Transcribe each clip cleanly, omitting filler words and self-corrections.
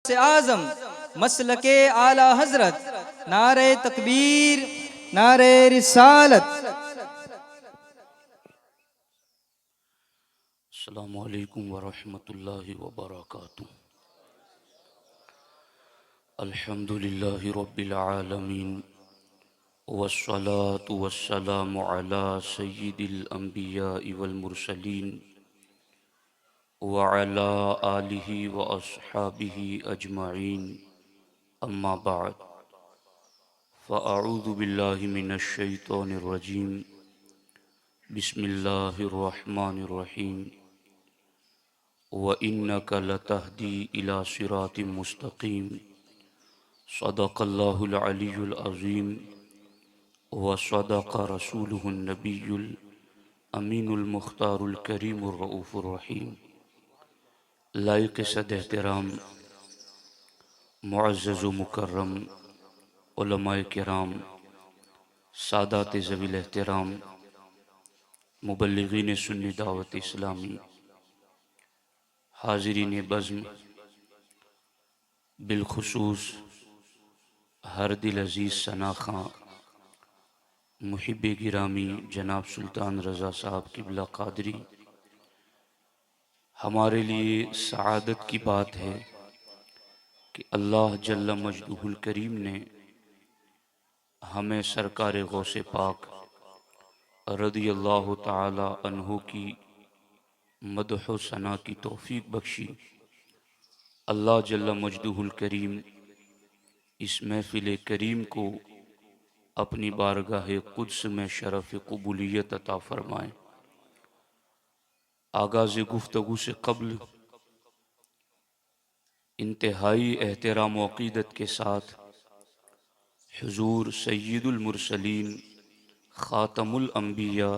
गौसे आजम मसलके आला हजरत नारे तकबीर नारे रिसालत। अस्सलामु अलैकुम वरहमतुल्लाहि वबरकातुहू। अल्हम्दुलिल्लाहि रब्बिल आलमीन वस्सलातु वस्सलामु अला सय्यिदिल अंबियाइ वल मुरसलीन व अला आलिहि व अस्हाबिहि अजमईन। अम्मा बाद फ़अऊज़ु बिल्लाहि मिनश शैतानिर रजीम। बिस्मिल्लाहिर रहमानिर रहीम। व इन्नका लतहदी इला सिरातिम मुस्तकीम। सदक़ल्लाहुल अलियुल अज़ीम व सदक़ रसूलुहुन नबियुल अमीनुल मुख्तारुल करीमुर रऊफ़ुर रहीम। लायक़ सद एहतराम मुअज़्ज़ज़ व मुकर्रम उलमाए किराम, सादात ज़वील एहतराम, मुबल्लिगीन सुन्नी दावत इस्लामी, हाज़िरीन बज़्म, बिलखुसूस हर दिल अज़ीज़ सना खां मुहिब गिरामी जनाब सुल्तान रज़ा साहब क़िबला क़ादरी। हमारे लिए सआदत की बात है कि अल्लाह जल्ल मजदुहुल करीम ने हमें सरकार गौसे पाक रदियल्लाहु ताला अन्हु की मदह सना की तौफ़ीक बख्शी। अल्लाह जल्ल मजदुहुल करीम इस महफ़िल करीम को अपनी बारगाह कुद्स में शरफ़ क़बूलियत अता फ़रमाएँ। आगाज़ गुफ्तगू से क़ब्ल इंतहाई एहतराम व अक़ीदत के साथ हुज़ूर सय्यिदुल मुरसलीन ख़ातमुल अंबिया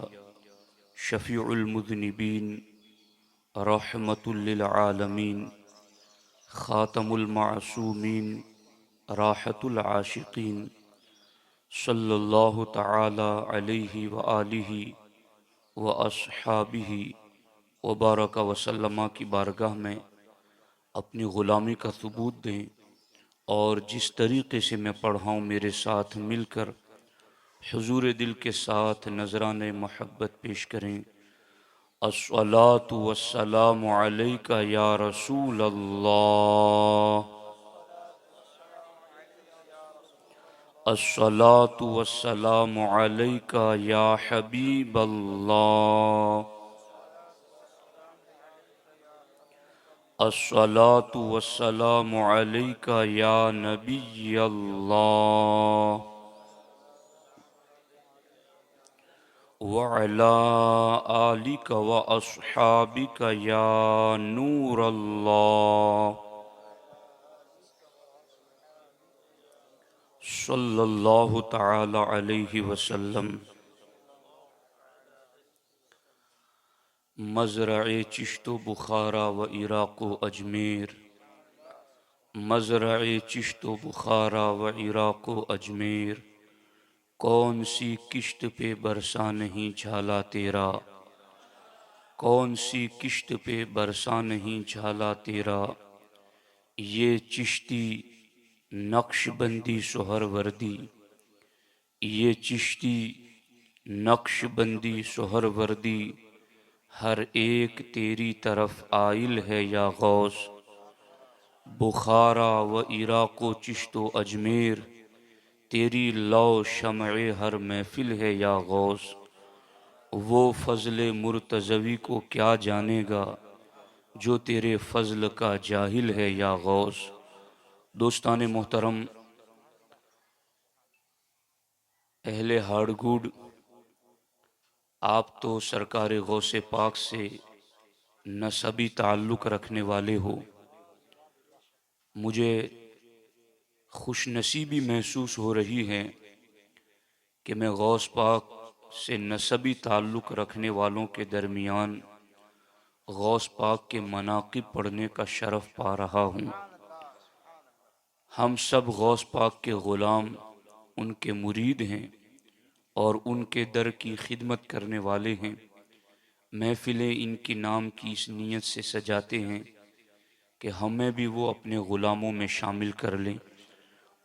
शफ़ीउल मुज़निबीन रहमतुल लिल आलमीन ख़ातमुल मासूमीन राहतुल आशिक़ीन सल्लल्लाहु तआला अलैहि व आलिहि व अस्हाबिहि व बारक वसल्लम की बारगाह में अपनी ग़ुलामी का सबूत दें और जिस तरीक़े से मैं पढ़ा हूँ मेरे साथ मिलकर हुज़ूर दिल के साथ नज़राने महब्बत पेश करें। अस्सलातु वस्सलामु अलैका या रसूल अल्लाह। अस्सलातु वस्सलामु अलैका या हबीब अल्लाह। अस्सलातु वस्सलामु अलैका या नबी अल्लाह व अला आलिका व अस्हाबिका या नूर अल्लाह सल्लल्लाहु तआला अलैहि वसल्लम। मज़रए चिश्तो बुखारा व इराक़ो अजमेर, मज़रए चिश्तो बुखारा व इराक़ो अजमेर। कौन सी किश्त पे बरसा नहीं झाला तेरा, कौन सी किश्त पे बरसा नहीं झाला तेरा। ये चिश्ती नक्शबंदी सोहरवर्दी, ये चिश्ती नक्शबंदी सोहरवर्दी। हर एक तेरी तरफ आइल है या गौस। बुखारा व इराक़ो चिश्तो अजमेर, तेरी लौ शमए हर महफिल है या गौस। वो फ़ज़्ल मुर्तज़वी को क्या जानेगा जो तेरे फ़ज़्ल का जाहिल है या गौस। दोस्तान मोहतरम, अहले हाड़गुड, आप तो सरकार गौसे पाक से नसबी ताल्लुक़ रखने वाले हो। मुझे खुशनसीबी महसूस हो रही है कि मैं गौस पाक से नसबी ताल्लुक़ रखने वालों के दरमियान गौस पाक के मनाक़िब पढ़ने का शरफ़ पा रहा हूँ। हम सब गौस पाक के ग़ुलाम, उनके मुरीद हैं और उनके दर की खिदमत करने वाले हैं। महफ़िलें इनके नाम की इस नीयत से सजाते हैं कि हमें भी वो अपने ग़ुलामों में शामिल कर लें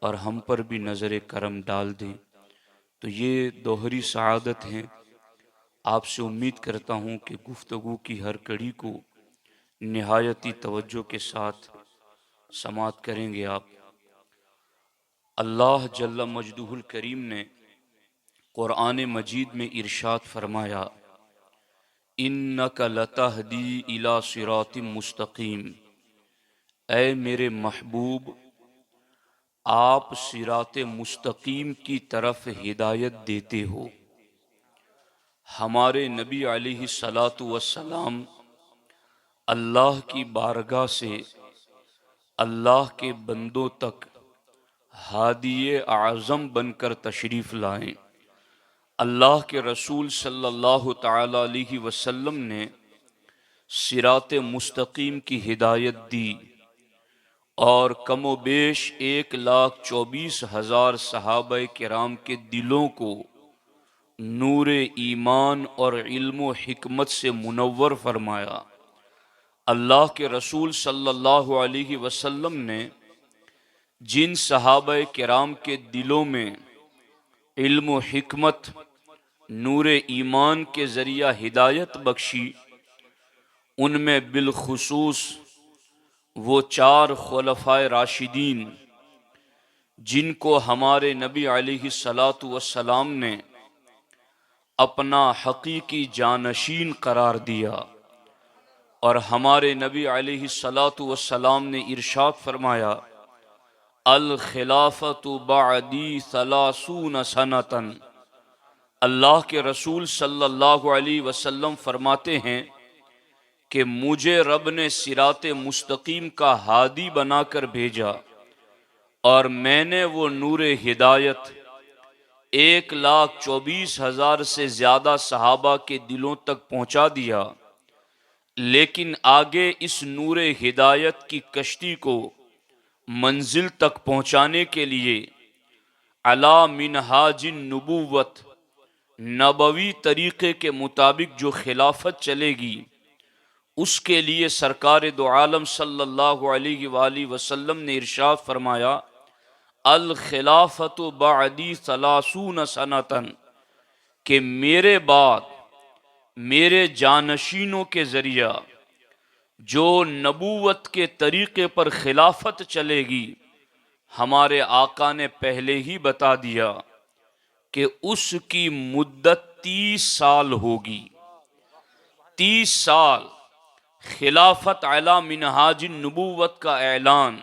और हम पर भी नज़र करम डाल दें। तो ये दोहरी सआदत हैं। आपसे उम्मीद करता हूँ कि गुफ्तगू की हर कड़ी को निहायती तवज्जो के साथ समात करेंगे आप। अल्लाह जल्ल मजदूहुल करीम ने क़ुरान मजीद में इरशाद फरमाया, इन्नका लतहदी इला सिरातिम मुस्तकीम, ऐ मेरे महबूब आप सिरात मुस्तकीम की तरफ हिदायत देते हो। हमारे नबी अलैहि सलातु वस्सलाम अल्लाह की बारगाह से अल्लाह के बंदों तक हादिये आज़म बनकर तशरीफ़ लाएं। अल्लाह के रसूल सल्लल्लाहु ताला अलैहि वसल्लम ने सिरात मुस्तकीम की हिदायत दी और कमो बेश 1,24,000 सहाबा किराम के दिलों को नूर ईमान और इल्म हिकमत से मुनव्वर फरमाया। अल्लाह के रसूल सल्लल्लाहु अलैहि वसल्लम ने जिन सहाबा किराम के दिलों में इल्म हिकमत नूर ईमान के ज़रिया हिदायत बख्शी, उनमें बिलखुसूस वो 4 खुलफाए राशिदीन जिनको हमारे नबी अलैहि सलातु वस्सलाम ने अपना हकीकी जानशीन करार दिया और हमारे नबी अलैहि सलातु वस्सलाम ने इरशाद फरमाया, अल खिलाफतु बादी सलासून सनतन। अल्लाह के रसूल सल्लल्लाहु अलैहि वसल्लम फरमाते हैं कि मुझे रब ने सिराते मुस्तकीम का हादी बनाकर भेजा और मैंने वो नूर हिदायत 1,24,000 से ज़्यादा सहाबा के दिलों तक पहुँचा दिया। लेकिन आगे इस नूर हिदायत की कश्ती को मंजिल तक पहुँचाने के लिए अला मिनहाजिन नबुव्वत, नबवी तरीक़े के मुताबिक जो खिलाफत चलेगी, उसके लिए सरकार दो आलम सल्लल्लाहु अलैहि वसल्लम ने इरशाद फरमाया, अल खिलाफतु बादी सलासून सनतन, कि मेरे बाद मेरे जानशीनों के ज़रिया जो नबूवत के तरीक़े पर खिलाफत चलेगी, हमारे आका ने पहले ही बता दिया कि उसकी मुद्दत 30 साल होगी। 30 साल खिलाफत अला मिनहाजिन नबूवत का ऐलान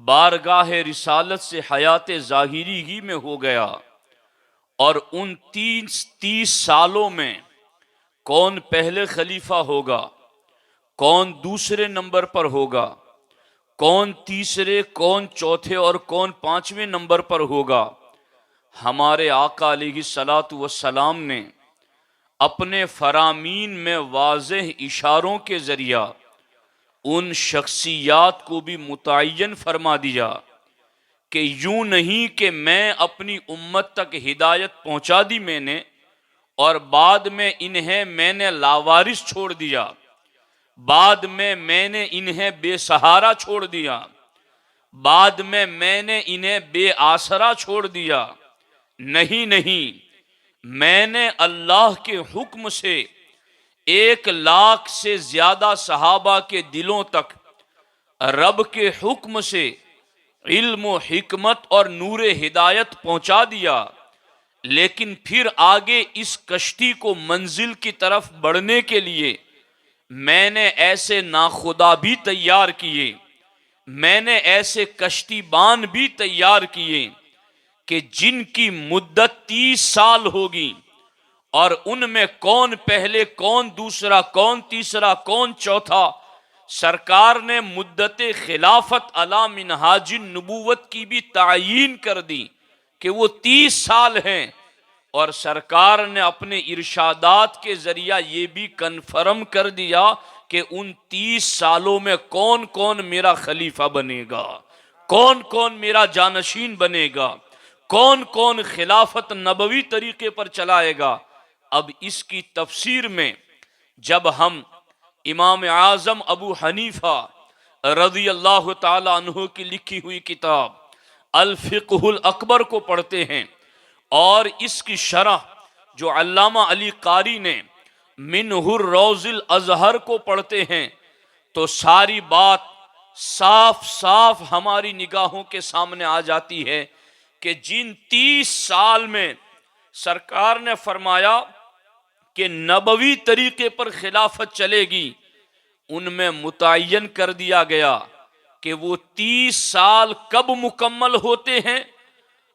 बारगाह रिसालत से हयात ज़ाहिरी ही में हो गया और उन 30 सालों में कौन पहले खलीफा होगा, कौन दूसरे नंबर पर होगा, कौन तीसरे, कौन चौथे और कौन 5वें नंबर पर होगा, हमारे आका अलैहि सलातु वस्सलाम ने अपने फरामीन में वाज़ेह इशारों के ज़रिया उन शख्सियात को भी मुतय्यन फरमा दिया कि यूं नहीं कि मैं अपनी उम्मत तक हिदायत पहुंचा दी मैंने और बाद में इन्हें मैंने लावारिस छोड़ दिया, बाद में मैंने इन्हें बेसहारा छोड़ दिया, बाद में मैंने इन्हें बेआसरा छोड़ दिया। नहीं नहीं, मैंने अल्लाह के हुक्म से 1,00,000 से ज्यादा सहाबा के दिलों तक रब के हुक्म से इल्म हिकमत और नूर हिदायत पहुंचा दिया। लेकिन फिर आगे इस कश्ती को मंजिल की तरफ बढ़ने के लिए मैंने ऐसे नाखुदा भी तैयार किए, मैंने ऐसे कश्तीबान भी तैयार किए कि जिनकी मुद्दत 30 साल होगी और उनमें कौन पहले, कौन दूसरा, कौन तीसरा, कौन चौथा, सरकार ने मुद्दत खिलाफत अला मिनहाजिन नबूवत की भी तायीन कर दी कि वो 30 साल हैं और सरकार ने अपने इरशादात के जरिया ये भी कन्फर्म कर दिया कि उन 30 सालों में कौन कौन मेरा खलीफा बनेगा, कौन कौन मेरा जानशीन बनेगा, कौन कौन खिलाफत नबवी तरीके पर चलाएगा। अब इसकी तफसीर में जब हम इमाम आज़म अबू हनीफा रज़ी अल्लाह ताला अन्हु की लिखी हुई किताब अल फ़िक़्हुल अकबर को पढ़ते हैं और इसकी शरह जो अल्लामा अली कारी ने मिनहुर रौज़िल अज़हर को पढ़ते हैं तो सारी बात साफ साफ हमारी निगाहों के सामने आ जाती है कि जिन 30 साल में सरकार ने फरमाया कि नबवी तरीके पर खिलाफत चलेगी, उनमें मुतय्यन कर दिया गया कि वो 30 साल कब मुकम्मल होते हैं।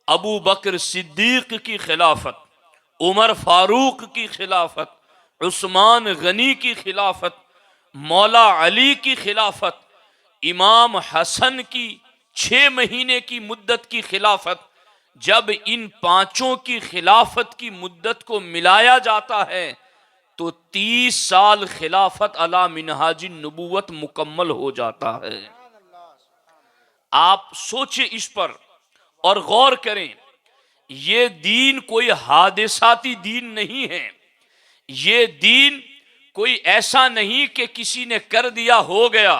अबू बकर सिद्दीक की खिलाफत, उमर फारूक की खिलाफत, उस्मान गनी की खिलाफत, मौला अली की खिलाफत, इमाम हसन की 6 महीने की मुद्दत की खिलाफत, जब इन पांचों की खिलाफत की मुद्दत को मिलाया जाता है तो 30 साल खिलाफत अला मिनहाजिन नबूवत मुकम्मल हो जाता है। आप सोचे इस पर और गौर करें, ये दीन कोई हादिसाती दीन नहीं है। ये दीन कोई ऐसा नहीं कि किसी ने कर दिया हो गया।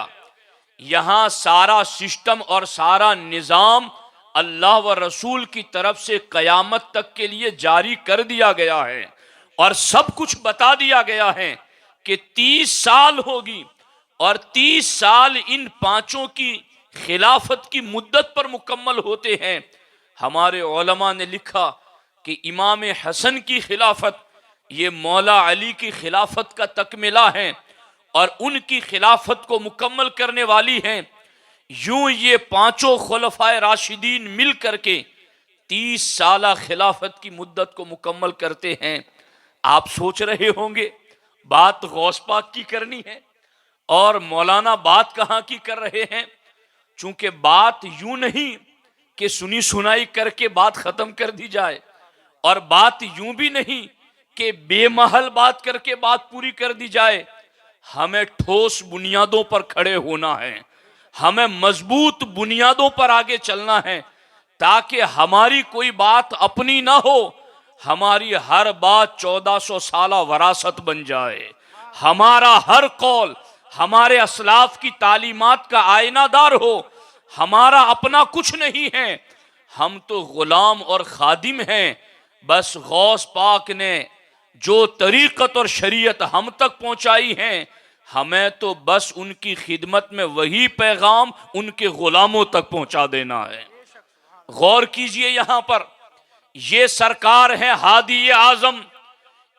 यहां सारा सिस्टम और सारा निजाम अल्लाह व रसूल की तरफ से कयामत तक के लिए जारी कर दिया गया है और सब कुछ बता दिया गया है कि 30 साल होगी और 30 साल इन पांचों की खिलाफत की मुद्दत पर मुकम्मल होते हैं। हमारे उलमा ने लिखा कि इमाम हसन की खिलाफत ये मौला अली की खिलाफत का तकमिला है और उनकी खिलाफत को मुकम्मल करने वाली हैं। यूं ये पांचों खुलफाए राशिदीन मिल करके 30 साला खिलाफत की मुद्दत को मुकम्मल करते हैं। आप सोच रहे होंगे बात गौस पाक की करनी है और मौलाना बात कहाँ की कर रहे हैं। चूंकि बात यूं नहीं कि सुनी सुनाई करके बात खत्म कर दी जाए और बात यूं भी नहीं कि बेमहल बात करके बात पूरी कर दी जाए। हमें ठोस बुनियादों पर खड़े होना है, हमें मजबूत बुनियादों पर आगे चलना है ताकि हमारी कोई बात अपनी ना हो, हमारी हर बात 1400 साला वरासत बन जाए। हमारा हर कौल हमारे असलाफ की तालीमात का आईनादार हो। हमारा अपना कुछ नहीं है, हम तो गुलाम और खादिम हैं। बस गौस पाक ने जो तरीक़त और शरीयत हम तक पहुंचाई है, हमें तो बस उनकी खिदमत में वही पैगाम उनके गुलामों तक पहुंचा देना है। गौर कीजिए, यहां पर ये सरकार है हादी आजम।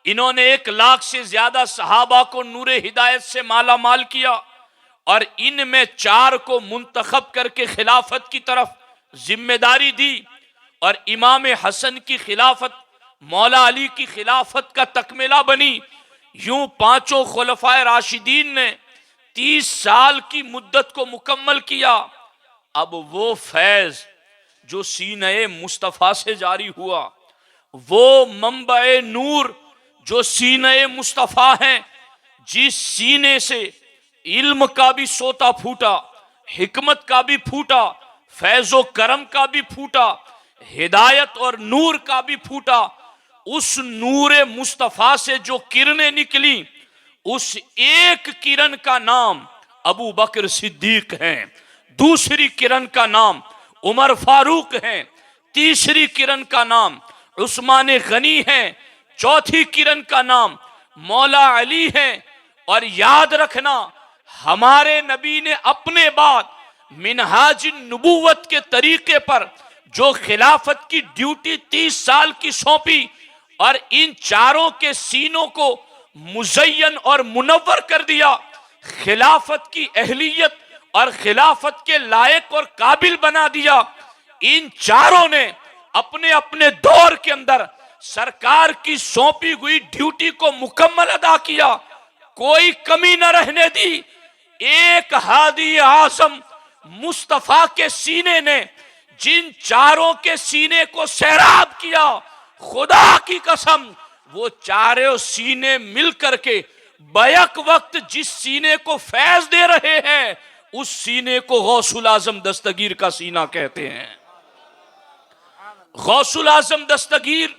इन्होंने 1 लाख से ज्यादा सहाबा को नूरे हिदायत से माला माल किया और इनमें 4 को मुंतखब करके खिलाफत की तरफ जिम्मेदारी दी और इमाम हसन की खिलाफत मौला अली की खिलाफत का तकमिला बनी। यूं पांचों खुलफाए राशिदीन ने 30 साल की मुद्दत को मुकम्मल किया। अब वो फैज जो सीने मुस्तफ़ा से जारी हुआ, वो मंबए नूर जो सीने मुस्तफ़ा हैं, जिस सीने से इल्म का भी सोता फूटा, हिकमत का भी फूटा, फैज़ो करम का भी फूटा, हिदायत और नूर का भी फूटा, उस नूरे मुस्तफ़ा से जो किरणें निकली, उस एक किरण का नाम अबू बकर सिद्दीक हैं, दूसरी किरण का नाम उमर फारूक हैं, तीसरी किरण का नाम उस्मान गनी है, चौथी किरण का नाम मौला अली है। और याद रखना, हमारे नबी ने अपने बाद मिनहाजिन नबूवत के तरीके पर जो खिलाफत की ड्यूटी 30 साल की सौंपी और इन चारों के सीनों को मुज़य्यन और मुनव्वर कर दिया, खिलाफत की अहलियत और खिलाफत के लायक और काबिल बना दिया। इन चारों ने अपने अपने दौर के अंदर सरकार की सौंपी हुई ड्यूटी को मुकम्मल अदा किया, कोई कमी न रहने दी। एक हादी आज़म मुस्तफ़ा के सीने ने जिन चारों के सीने को सैराब किया, खुदा की कसम वो चारों सीने मिल करके बैक वक्त जिस सीने को फैज दे रहे हैं, उस सीने को गौसुल आजम दस्तगीर का सीना कहते हैं। गौसुल आजम दस्तगीर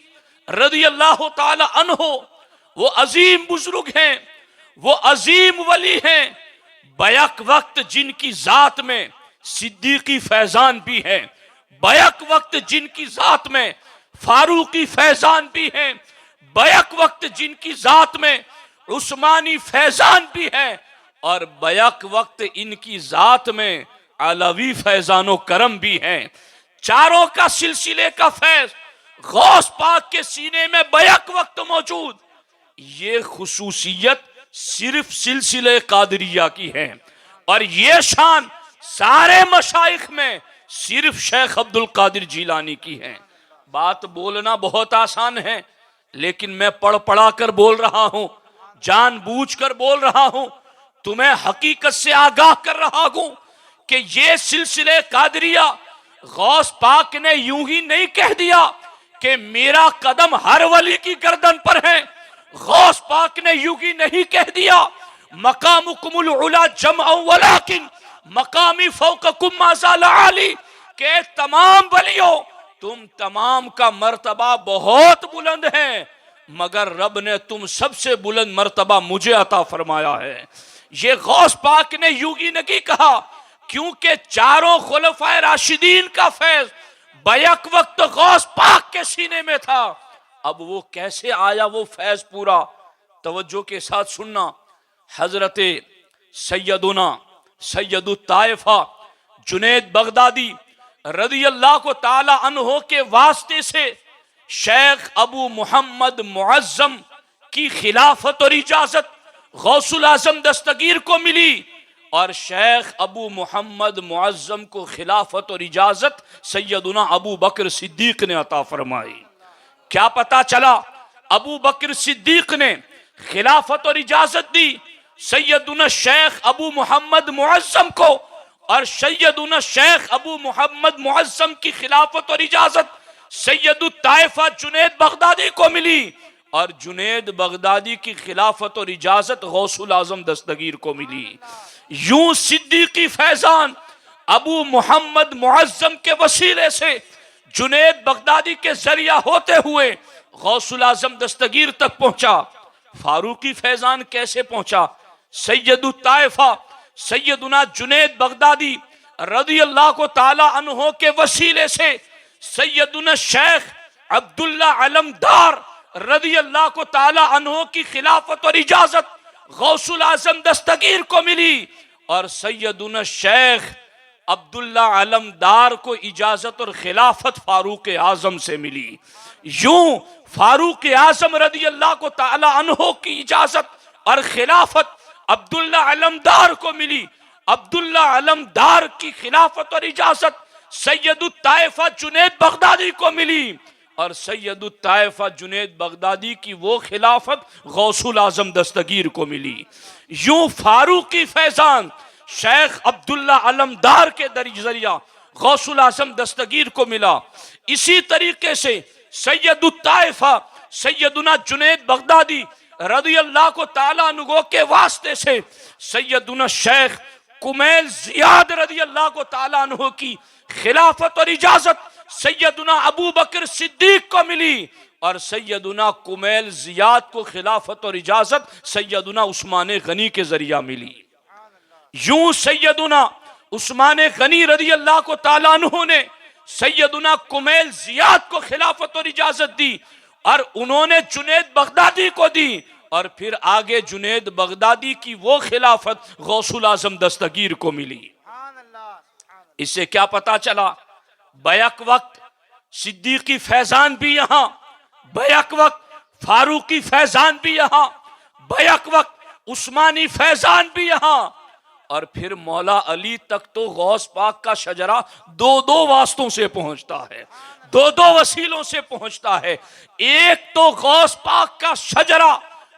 रज़ी अल्लाह ताला अन्हो वो अजीम बुजुर्ग हैं, वो अजीम वली हैं। बैक वक्त जिनकी जात में सिद्दीकी फैजान भी है, बैक वक्त जिनकी जात में फारूकी फैजान भी है, बैक वक्त जिनकी जात में उस्मानी फैजान भी है, और बैक वक्त इनकी जात में अलवी फैजानो करम भी है। चारों का सिलसिले का फैज गौस पाक के सीने में बैक वक्त मौजूद। ये खुसूसियत सिर्फ सिलसिले कादरिया की है, और ये शान सारे मशाइख में सिर्फ शेख अब्दुल कादिर जिलानी की है। बात बोलना बहुत आसान है, लेकिन मैं पढ़ पढ़ा कर बोल रहा हूं, जानबूझकर बोल रहा हूं, तुम्हें हकीकत से आगाह कर रहा हूं कि ये सिलसिले कादरिया गौस पाक ने यूं ही नहीं कह दिया कि मेरा कदम हर वली की गर्दन पर है। गौस पाक ने यूं ही नहीं कह दिया मकामुकुमुल उला जमअ वलाकिन मकामी फौककुम माज़ाल आली, के तमाम वलियों तुम तमाम का मर्तबा बहुत बुलंद है, मगर रब ने तुम सबसे बुलंद मर्तबा मुझे अता फरमाया है। ये गौस पाक ने यूं ही नहीं कहा, क्योंकि चारों खुलफाए राशिदीन का फैज बैक वक्त गौस पाक के सीने में था। अब वो कैसे आया वो फैज पूरा, तवज्जो के साथ सुनना। हजरत सैयदुना सैयदुत ताइफा जुनैद बगदादी रदी अल्लाह को ताला अन्हो के वास्ते से शेख अबू मोहम्मद मुअज्जम की खिलाफत और इजाजत गौसुल आजम दस्तगीर को मिली, और शेख अबू मोहम्मद मुअज्जम को खिलाफत और इजाजत सैयदुना अबू बकर सिद्दीक ने अता फरमाई। क्या पता चला, अबू बकर सिद्दीक ने खिलाफत और इजाजत दी सैयदुना शेख अबू मोहम्मद मुअज्जम को, और सैयदुना शेख अबू मोहम्मद मुअज्जम की खिलाफत और इजाजत सैयदुत ताइफा जुनैद बगदादी को मिली, और जुनैद बगदादी की खिलाफत और इजाजत गौसुल आजम दस्तगीर को मिली। यूं सिद्दीकी फैजान अबू मोहम्मद मुअज्जम के वसीले से जुनैद बगदादी के जरिया होते हुए गौसुल आजम दस्तगीर तक पहुंचा। फारूकी फैजान कैसे पहुंचा? सैयदुत ताइफा सैयदुना जुनैद बगदादी रदी अल्लाह को ताला अन्हो के वसीले से सैयदुना शेख अब्दुल्ला अलमदार रदी अल्लाह को ताला अन्हो की खिलाफत और इजाजत गौसुल आजम दस्तगीर को मिली, और सैयदुना शेख अब्दुल्ला अलमदार को इजाजत और खिलाफत फारूक आजम से मिली। यूं फारूक आजम रदी अल्लाह को ताला अन्हो की इजाजत और खिलाफत अब्दुल्ला अलमदार को मिली। अब्दुल्ला अलमदार की खिलाफत और इजाजत सैयदुत ताइफा जुनैद बगदादी को मिली, और सैयदुत ताइफा जुनैद बगदादी की वो खिलाफत गौसुल आजम दस्तगीर को मिली। यूं फारूकी फैजान शेख अब्दुल्ला अलमदार के जरिया गौसुल आजम दस्तगीर को मिला। इसी तरीके से सैयदुत ताइफा सैयदुना जुनैद बगदादी रदी अल्लाह को ताला अन्हो के वास्ते से सैयदुना शेख कुमैल जियाद रदी अल्लाह को ताला अन्हो की खिलाफत और इजाजत सैयदुना अबू बकर सिद्दीक को मिली, और सैयदुना कुमैल जियाद को खिलाफत और इजाजत सैयदुना उस्मान गनी के जरिया मिली। यूं सैयदुना उस्मान गनी रदी अल्लाह को ताला अन्हो ने सैयदुना कुमैल जियाद को खिलाफत और इजाजत दी, और उन्होंने जुनैद बगदादी को दी, और फिर आगे जुनैद बगदादी की वो खिलाफत गौसुल आजम दस्तगीर को मिली। इससे क्या पता चला, बैक वक्त सिद्दीकी फैजान भी यहां, बैक वक्त फारूकी फैजान भी यहां, बैक वक्त उस्मानी फैजान भी यहां, और फिर मौला अली तक तो गौस पाक का शजरा दो दो वास्तों से पहुंचता है, दो दो वसीलों से पहुंचता है। एक तो गौस पाक का शजरा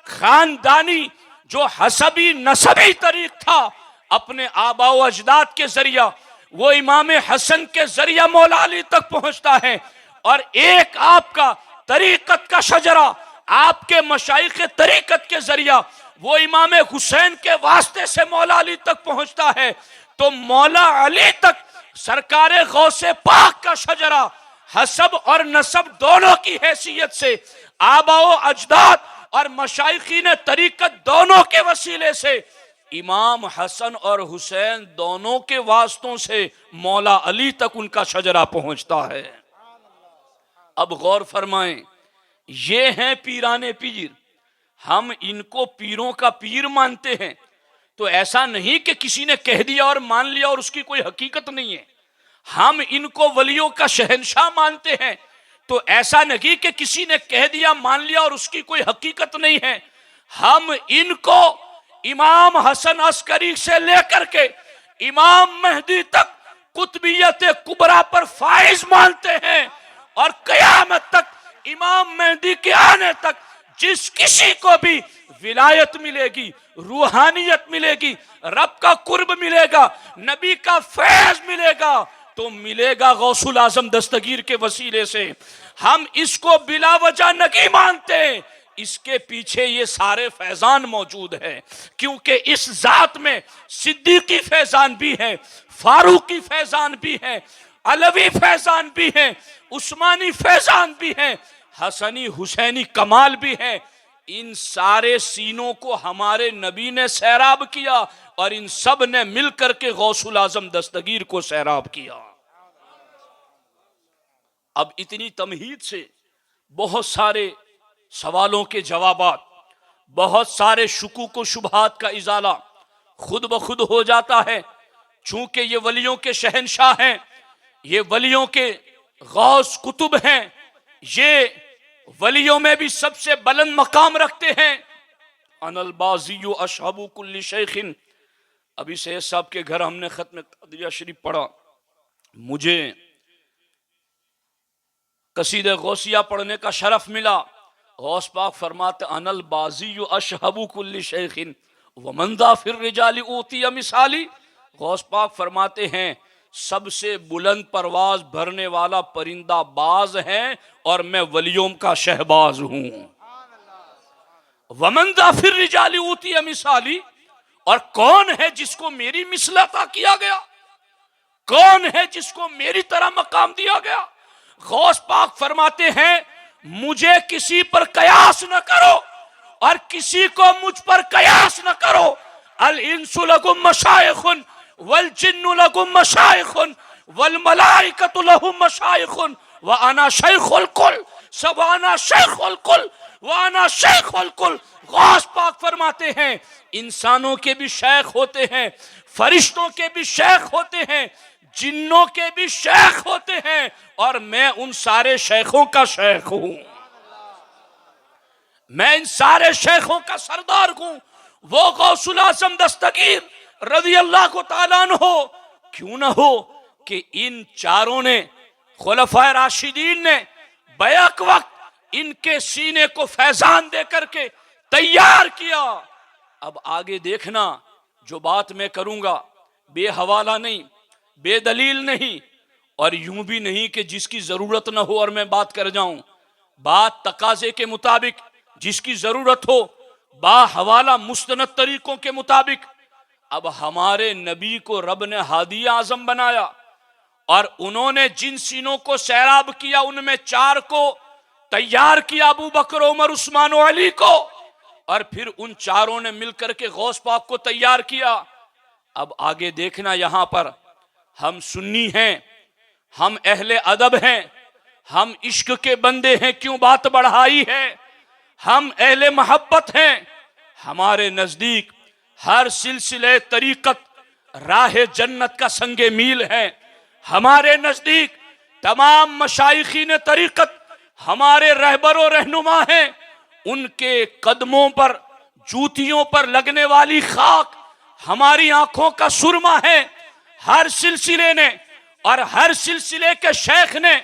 खानदानी जो हसबी नसबी तरीक था, अपने आबा व अजदाद के जरिया वो इमाम हसन के जरिया मौला अली तक पहुंचता है, और एक आपका तरीकत का शजरा आपके मशाइख तरीकत के जरिया वो इमाम हुसैन के वास्ते से मौला अली तक पहुंचता है। तो मौला अली तक सरकारे गौसे पाक का शजरा हसब और नसब दोनों की हैसियत से आबा व अजदाद और मशाइखीन तरीकत दोनों के वसीले से इमाम हसन और हुसैन दोनों के वास्तों से मौला अली तक उनका शजरा पहुंचता है। अब गौर फरमाएं, ये हैं पीराने पीर, हम इनको पीरों का पीर मानते हैं तो ऐसा नहीं कि किसी ने कह दिया और मान लिया और उसकी कोई हकीकत नहीं है। हम इनको वलियों का शहंशाह मानते हैं तो ऐसा नहीं कि किसी ने कह दिया मान लिया और उसकी कोई हकीकत नहीं है। हम इनको इमाम हसन अस्करी से लेकर के इमाम मेहदी तक कुतबियत कुबरा पर फाइज मानते हैं और कयामत तक इमाम मेहदी के आने तक जिस किसी को भी विलायत मिलेगी, रूहानियत मिलेगी, रब का कुर्ब मिलेगा, नबी का फैज मिलेगा तो मिलेगा गौसुल आजम दस्तगीर के वसीले से। हम इसको बिला वजह नहीं मानते, इसके पीछे ये सारे फैजान मौजूद है, क्योंकि इस जात में सिद्दीकी फैजान भी है, फारूकी फैजान भी है, अलवी फैजान भी है, उस्मानी फैजान भी है, हसनी हुसैनी कमाल भी है। इन सारे सीनों को हमारे नबी ने सैराब किया और इन सब ने मिलकर के गौसुल आजम दस्तगीर को सैराब किया। अब इतनी तमहीद से बहुत सारे सवालों के जवाबात, बहुत सारे शुकूक व शुबहात का इजाला खुद ब खुद हो जाता है। चूंकि ये वलियों के शहंशाह हैं, ये वलियों के गौस कुतुब हैं, ये वलियों में भी सबसे बुलंद मकाम रखते हैं। अनल बाज़ियु अशहबु कुल्ली शेखिन। अभी सैयद साहब के घर हमने खत्म क़दरिया शरीफ पढ़ा, मुझे कसीदे गौसिया पढ़ने का शरफ मिला। गौस पाक फरमाते अनल बाज़ियु अशहबु कुल्ली शेखिन वमंदा फिर रिजाली ऊतिया मिसाली। गौस पाक फरमाते हैं सबसे बुलंद परवाज भरने वाला परिंदा बाज है और मैं वलियों का शहबाज हूं। वमंदा फिर रिजाली ऊतिया मिसाली। और कौन है जिसको मेरी मिसल अता किया गया, कौन है जिसको मेरी तरह मकाम दिया गया। गौस पाक फरमाते हैं मुझे किसी पर कयास न करो और किसी को मुझ पर कयास न करो। अल इंसु लहुम मशाइखुन वल जिन्नु लहुम मशाइखुन वल मलाइकतु लहुम मशाइखुन व अना शैखुल कुल सवाना शैखुल कुल व अना शैखुल कुल। गौस पाक फरमाते हैं इंसानों के भी शेख होते हैं, फरिश्तों के भी शेख होते हैं, जिन्नों के भी शेख होते हैं और मैं उन सारे शेखों का शेख हूं, मैं इन सारे शेखों का सरदार हूं। वो गौसुल आजम दस्तगीर रज़ी अल्लाह ताला अन्हु क्यों ना हो कि इन चारों ने, खुलफाए राशिदीन ने बैक वक्त इनके सीने को फैजान दे करके तैयार किया। अब आगे देखना, जो बात मैं करूंगा बेहवाला नहीं, बेदलील नहीं और यूं भी नहीं कि जिसकी जरूरत ना हो और मैं बात कर जाऊं। बात तकाजे के मुताबिक, जिसकी जरूरत हो, बाहवाला मुस्तनद तरीकों के मुताबिक। अब हमारे नबी को रब ने हादी आजम बनाया और उन्होंने जिन सीनों को सैराब किया उनमें चार को तैयार किया, अबू बकर, उमर, उस्मान और अली को, और फिर उन चारों ने मिलकर के गौस पाक को तैयार किया। अब आगे देखना, यहां पर हम सुन्नी हैं, हम अहले अदब हैं, हम इश्क के बंदे हैं, क्यों बात बढ़ाई है, हम अहले मोहब्बत हैं। हमारे नजदीक हर सिलसिले तरीकत राह जन्नत का संगे मील है। हमारे नजदीक तमाम मशाइखीन तरीकत हमारे रहबर और रहनुमा हैं। उनके कदमों पर, जूतियों पर लगने वाली खाक हमारी आंखों का सुरमा है। हर सिलसिले ने और हर सिलसिले के शेख ने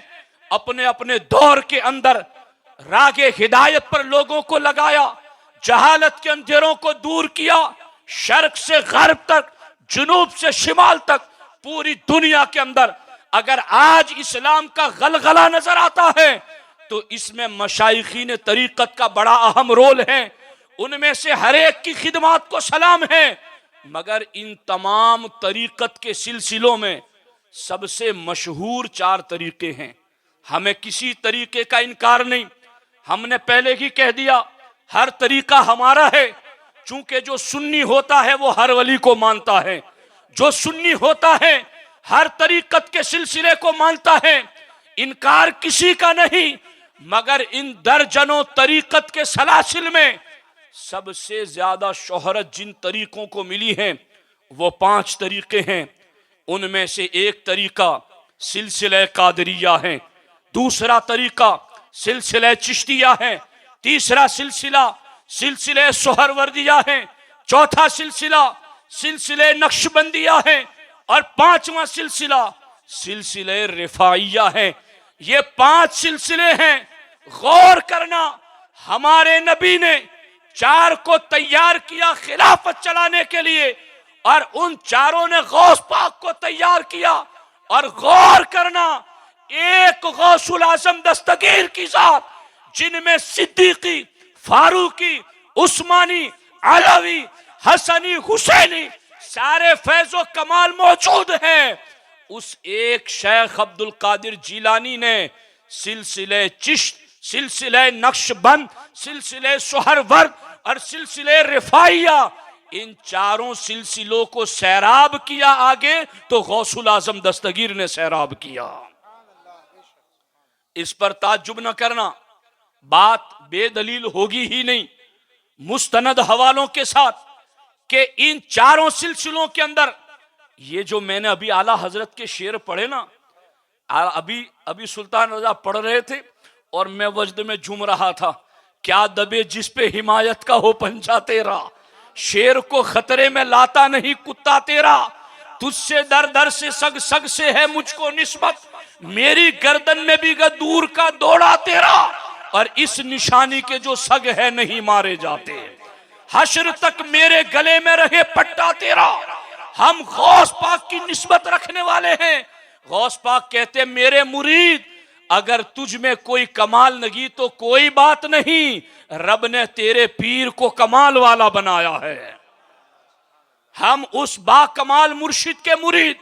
अपने अपने दौर के अंदर रागे हिदायत पर लोगों को लगाया, जहालत के अंधेरों को दूर किया। शर्क से गर्ब तक, जुनूब से शिमाल तक, पूरी दुनिया के अंदर अगर आज इस्लाम का गलगला नजर आता है तो इसमें मशाइखीन तरीकत का बड़ा अहम रोल है। उनमें से हर एक की खिदमत को सलाम है, मगर इन तमाम तरीकत के सिलसिलों में सबसे मशहूर चार तरीके हैं। हमें किसी तरीके का इनकार नहीं, हमने पहले ही कह दिया हर तरीका हमारा है। चूंकि जो सुन्नी होता है वो हर वली को मानता है, जो सुन्नी होता है हर तरीकत के सिलसिले को मानता है, इनकार किसी का नहीं। मगर इन दर्जनों तरीकत के सलासिल में सबसे ज्यादा शोहरत जिन तरीकों को मिली है वो 5 तरीके हैं। उनमें से एक तरीका सिलसिले कादरिया है, दूसरा तरीका सिलसिले चिश्तिया है, तीसरा सिलसिला सिलसिले सोहरवर्दिया है, चौथा सिलसिला सिलसिले नक्शबंदिया है और 5वां सिलसिला सिलसिले रिफाइया है। ये 5 सिलसिले हैं। गौर करना, हमारे नबी ने 4 को तैयार किया खिलाफत चलाने के लिए और उन चारों ने गौस पाक को तैयार किया। और गौर करना, एक गौसुल आजम दस्तगीर की जात जिनमें सिद्दीकी, फारूकी, उस्मानी, अलवी, हसनी, हुसैनी सारे फैजो कमाल मौजूद हैं, उस एक शेख अब्दुल कादिर जीलानी ने सिलसिले चिश्त, सिलसिले नक्शबंद, सिलसिले सोहरवर्द और सिलसिले रिफाइया, इन चारों सिलसिलों को सैराब किया आगे तो गौसुल आजम दस्तगीर ने सैराब किया। इस पर ताज्जुब न करना, बात बेदलील होगी ही नहीं। मुस्तनद हवालों के साथ कि इन चारों सिलसिलों के अंदर ये जो मैंने अभी आला हजरत के शेर पढ़े ना, अभी सुल्तान रजा पढ़ रहे थे और मैं वजद में झूम रहा था। क्या दबे जिस पे हिमायत का हो पंजा तेरा, शेर को खतरे में लाता नहीं कुत्ता तेरा, तुझसे दर दर से सग सग से है मुझको निस्बत, मेरी गर्दन में भी दूर का दौड़ा तेरा, और इस निशानी के जो सग है नहीं मारे जाते, हश्र तक मेरे गले में रहे पट्टा तेरा। हम गौस पाक की निस्बत रखने वाले हैं। गौस पाक कहते मेरे मुरीद, अगर तुझ में कोई कमाल नहीं तो कोई बात नहीं, रब ने तेरे पीर को कमाल वाला बनाया है। हम उस बाकमाल मुर्शिद के मुरीद,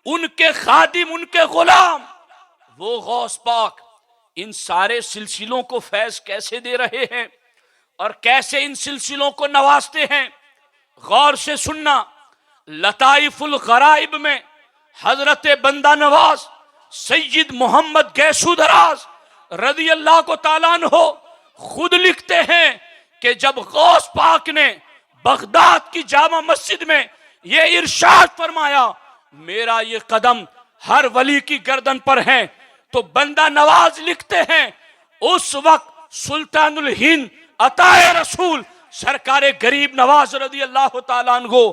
उनके खादिम, उनके गुलाम, वो गौस पाक इन सारे सिलसिलों को फैज कैसे दे रहे हैं और कैसे इन सिलसिलों को नवाजते हैं। गौर से सुनना, लताइफुल गराइब में हजरत बंदा नवाज सैयद मोहम्मद गैसुदराज रदी अल्लाह को ताला अन्हो खुद लिखते हैं कि जब गौस पाक ने बगदाद की जामा मस्जिद में ये इरशाद फरमाया, मेरा ये कदम हर वली की गर्दन पर है, तो बंदा नवाज लिखते हैं उस वक्त सुल्तानुल हिंद अताए रसूल सरकारे गरीब नवाज रदी अल्लाह ताला अन्हो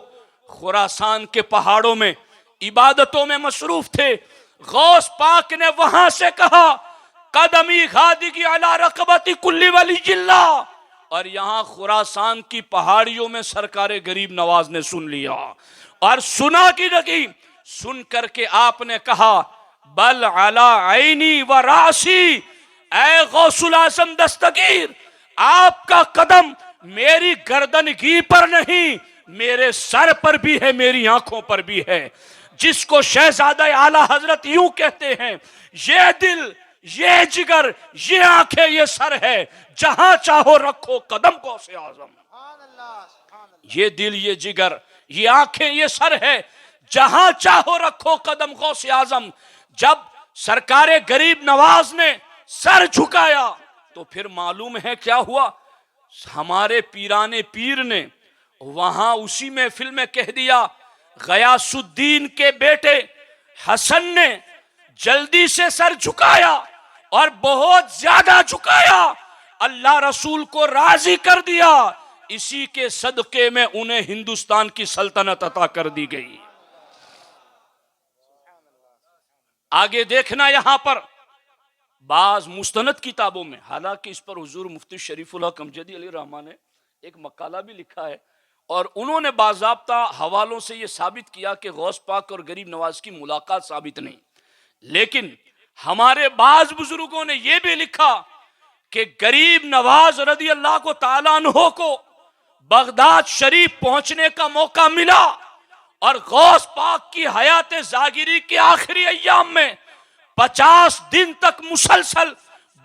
खुरासान के पहाड़ों में इबादतों में मसरूफ थे। गौस पाक ने वहां से कहा, कदमी खादिगी अला रकबती कुल्ली वली जिल्ला, और यहां खुरासान की पहाड़ियों में सरकारे गरीब नवाज ने सुन लिया और सुना की लगी। सुन करके आपने कहा, बल अला आईनी व रासी, ऐ गौसुल आजम दस्तगीर, आपका कदम मेरी गर्दनगी पर नहीं, मेरे सर पर भी है, मेरी आंखों पर भी है। जिसको शहजादा आला हजरत यूं कहते हैं, ये दिल, ये जिगर, ये आंखें, ये सर है, जहां चाहो रखो कदम गौसे आजम। ये दिल, ये जिगर, ये आंखें, ये सर है, जहां चाहो रखो कदम गौसे आजम। जब सरकारे गरीब नवाज ने सर झुकाया तो फिर मालूम है क्या हुआ, हमारे पीराने पीर ने वहां उसी महफिल में कह दिया, गयासुद्दीन के बेटे हसन ने जल्दी से सर झुकाया और बहुत ज्यादा झुकाया, अल्लाह रसूल को राजी कर दिया, इसी के सदके में उन्हें हिंदुस्तान की सल्तनत अता कर दी गई। आगे देखना, यहां पर बाज मुस्तनद किताबों में, हालांकि इस पर हुजूर मुफ्ती शरीफुल हक अमजदी अली रहमान ने एक मकाला भी लिखा है और उन्होंने बाज़ाब्ता हवालों से यह साबित किया कि गौस पाक और गरीब नवाज की मुलाकात साबित नहीं, लेकिन हमारे बाज बुजुर्गों ने यह भी लिखा कि गरीब नवाज रदी अल्लाह को ताला अन्हो को बगदाद शरीफ पहुंचने का मौका मिला और गौस पाक की हयात जागिरी के आखिरी अय्याम में 50 दिन तक मुसलसल,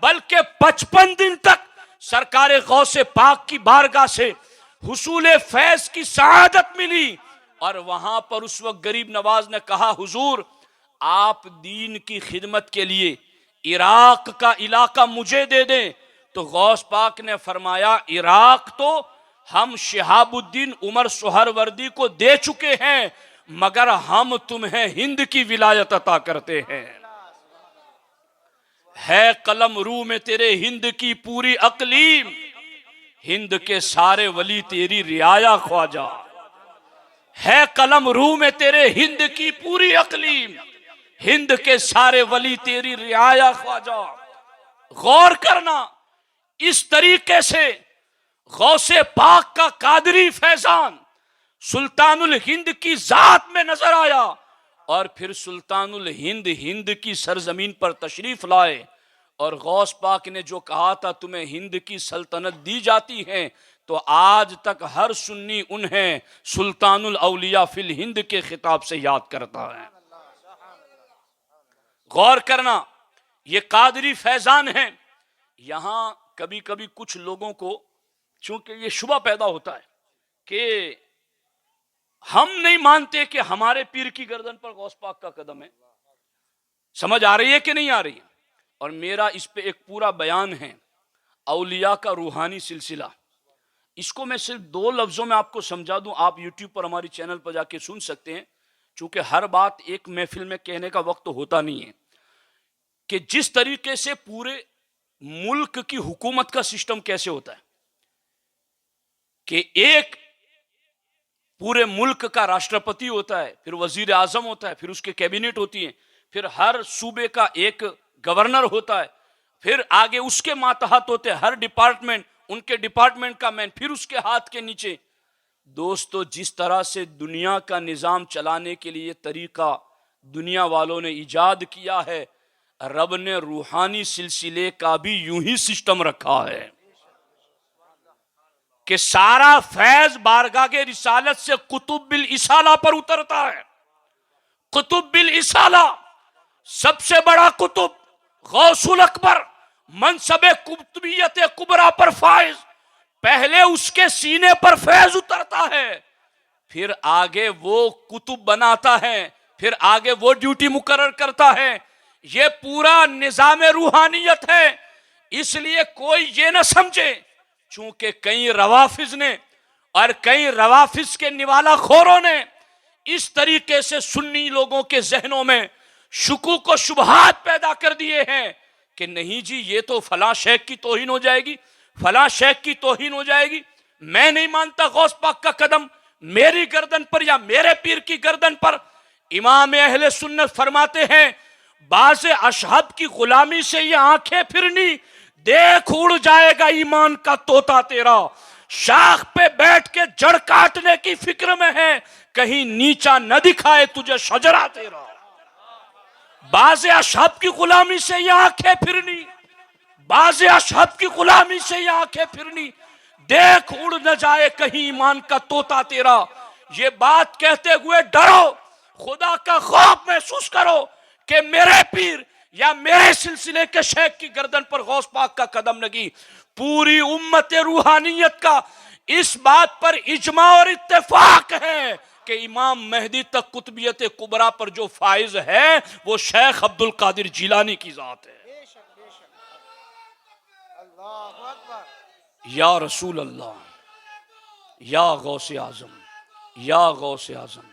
बल्कि 55 दिन तक सरकारे गौसे पाक की बारगाह से हुसूल फैज की सआदत मिली। और वहां पर उस वक्त गरीब नवाज ने कहा, हुजूर आप दीन की खिदमत के लिए इराक का इलाका मुझे दे दें। तो गौस पाक ने फरमाया, इराक तो हम शिहाबुद्दीन उमर सोहरवर्दी को दे चुके हैं, मगर हम तुम्हें हिंद की विलायत अता करते हैं। है कलम रू में तेरे हिंद की पूरी अकलीम, हिंद के सारे वली तेरी रियाया ख्वाजा। है कलम रू में तेरे हिंद की पूरी अकलीम, हिंद के सारे वली तेरी रियाया ख्वाजा। गौर करना, इस तरीके से गौसे पाक का कादरी फैजान सुल्तानुल हिंद की जात में नजर आया। और फिर सुल्तानुल हिंद हिंद की सरजमीन पर तशरीफ लाए। और गौस पाक ने जो कहा था तुम्हें हिंद की सल्तनत दी जाती है, तो आज तक हर सुन्नी उन्हें सुल्तानुल औलिया फिल हिंद के खिताब से याद करता है। गौर करना, ये कादरी फैजान है। यहां कभी कभी कुछ लोगों को चूंकि ये शुबा पैदा होता है कि हम नहीं मानते कि हमारे पीर की गर्दन पर गौस पाक का कदम है। समझ आ रही है कि नहीं आ रही है? और मेरा इस पे एक पूरा बयान है, औलिया का रूहानी सिलसिला। इसको मैं सिर्फ 2 लफ्जों में आपको समझा दूं, आप यूट्यूब पर हमारी चैनल पर जाके सुन सकते हैं, चूंकि हर बात एक महफिल में कहने का वक्त तो होता नहीं है। कि जिस तरीके से पूरे मुल्क की हुकूमत का सिस्टम कैसे होता है कि एक पूरे मुल्क का राष्ट्रपति होता है, फिर वजीर आजम होता है, फिर उसके कैबिनेट होती है, फिर हर सूबे का एक गवर्नर होता है, फिर आगे उसके मातहत होते हैं हर डिपार्टमेंट, उनके डिपार्टमेंट का मैन, फिर उसके हाथ के नीचे। दोस्तों, जिस तरह से दुनिया का निजाम चलाने के लिए तरीका दुनिया वालों ने इजाद किया है, रब ने रूहानी सिलसिले का भी यूं ही सिस्टम रखा है कि सारा फैज बारगाह के रिसालत से कुतुब बिल इसाला पर उतरता है। कुतुब बिल इसाला सबसे बड़ा कुतुब गौसुल अकबर मनसबे कुतुबियत कुबरा पर फाइज, पहले उसके सीने पर फैज उतरता है, फिर आगे वो कुतुब बनाता है, फिर आगे वो ड्यूटी मुकर्रर करता है। ये पूरा निजाम रूहानियत है। इसलिए कोई ये ना समझे चूंकि कई रवाफिज ने और कई रवाफिज के निवाला खोरों ने इस तरीके से सुन्नी लोगों के जहनों में शुकूक व शुबहात पैदा कर दिए हैं कि नहीं जी, ये तो फलां शेख की तौहीन हो जाएगी, फलां शेख की तौहीन हो जाएगी। मैं नहीं मानता गौस पाक का कदम मेरी गर्दन पर या मेरे पीर की गर्दन पर। इमाम अहले सुन्नत फरमाते हैं, बाज़े अशहब की गुलामी से ये आंखें फिरनी, देख उड़ जाएगा ईमान का तोता तेरा। शाख पे बैठ के जड़ काटने की फिक्र में है, कहीं नीचा न दिखाए तुझे शजरा तेरा। बाज़े अशहब की गुलामी से ये आंखें फिरनी, बाज़े अशहब की गुलामी से ये आंखें फिरनी, देख उड़ न जाए कहीं ईमान का तोता तेरा। ये बात कहते हुए डरो, खुदा का खौफ महसूस करो कि मेरे पीर या मेरे सिलसिले के शेख की गर्दन पर गौस पाक का कदम लगी। पूरी उम्मत रूहानियत का इस बात पर इजमा और इत्तेफाक है कि इमाम मेहदी तक कुतुबियत कुबरा पर जो फाइज है वो शेख अब्दुल कादिर जिलानी की जात है। या रसूल अल्लाह, या गौसे आजम, या गौसे आजम,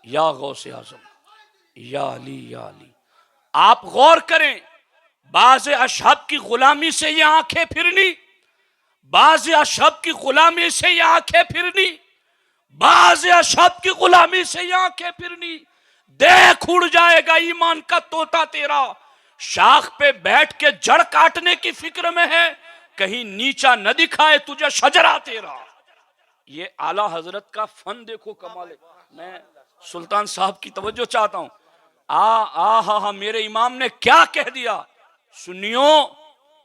या गौसे आजम, या अली, या अली। आप गौर करें, बाज़े अशहब की गुलामी से ये आंखें फिरनी, बाज़े अशहब की गुलामी से ये आंखें फिरनी, बाज़े अशहब की गुलामी से ये आंखें फिरनी, देख उड़ जाएगा ईमान का तोता तेरा। शाख पे बैठ के जड़ काटने की फिक्र में है, कहीं नीचा न दिखाए तुझे शजरा तेरा। ये आला हजरत का फन देखो, कमाल है। मैं सुल्तान साहब की तवज्जो चाहता हूं। हा मेरे इमाम ने क्या कह दिया, सुनियो,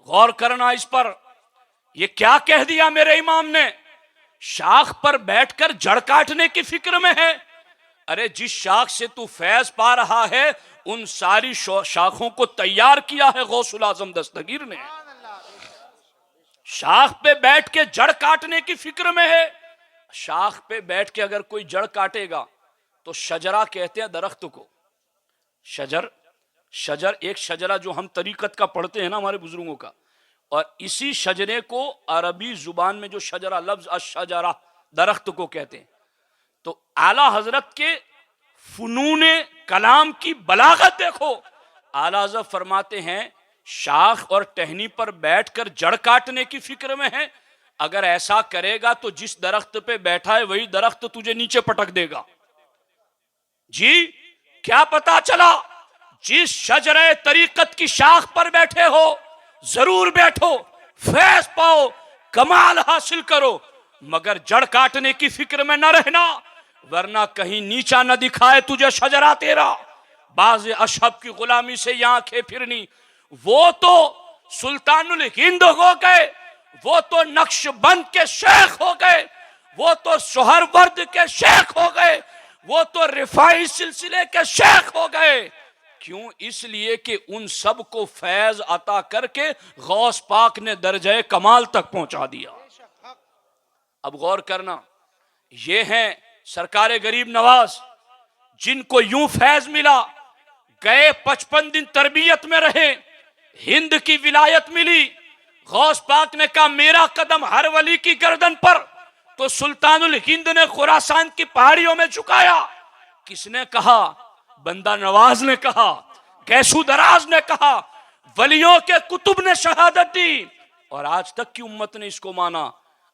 गौर करना इस पर। ये क्या कह दिया मेरे इमाम ने, शाख पर बैठकर जड़ काटने की फिक्र में है। अरे जिस शाख से तू फैज पा रहा है उन सारी शाखों को तैयार किया है गौसुल आजम दस्तगीर ने। शाख पे बैठ के जड़ काटने की फिक्र में है, शाख पे बैठ के अगर कोई जड़ काटेगा तो शजरा कहते हैं दरख्त को। शजर एक शजरा जो हम तरीकत का पढ़ते हैं ना हमारे बुजुर्गों का, और इसी शजरे को अरबी जुबान में जो शजरा लफ्ज अशजरा दरख्त को कहते हैं। तो आला हजरत के फुनूने कलाम की बलागत देखो। आला हजरत फरमाते हैं शाख और टहनी पर बैठकर जड़ काटने की फिक्र में है, अगर ऐसा करेगा तो जिस दरख्त पे बैठा है वही दरख्त तुझे नीचे पटक देगा। जी क्या पता चला, जिस शजरे तरीकत की शाख पर बैठे हो जरूर बैठो, फैज पाओ, कमाल हासिल करो, मगर जड़ काटने की फिक्र में न रहना, वरना कहीं नीचा न दिखाए तुझे शजरा तेरा। बाज अशहब की गुलामी से यहाँ आंखें फिरनी, वो तो सुल्तानुल हिंद हो गए, वो तो नक्शबंद के शेख हो गए, वो तो सोहरवर्द के शेख हो गए, वो तो रिफाई सिलसिले के शेख हो गए। क्यों? इसलिए कि उन सब को फैज अता करके गौस पाक ने दर्जे कमाल तक पहुंचा दिया। अब गौर करना, ये हैं सरकारे गरीब नवाज, जिनको यूं फैज मिला, गए 55 दिन तरबियत में रहे, हिंद की विलायत मिली, गौस पाक ने कहा मेरा कदम हर वली की गर्दन पर, तो सुल्तानुल हिंद ने खुरासान की पहाड़ियों में झुकाया। किसने कहा? बंदा नवाज ने कहा, कैसू दराज ने कहा, वलियों के कुतुब ने शहादत दी, और आज तक की उम्मत ने इसको माना।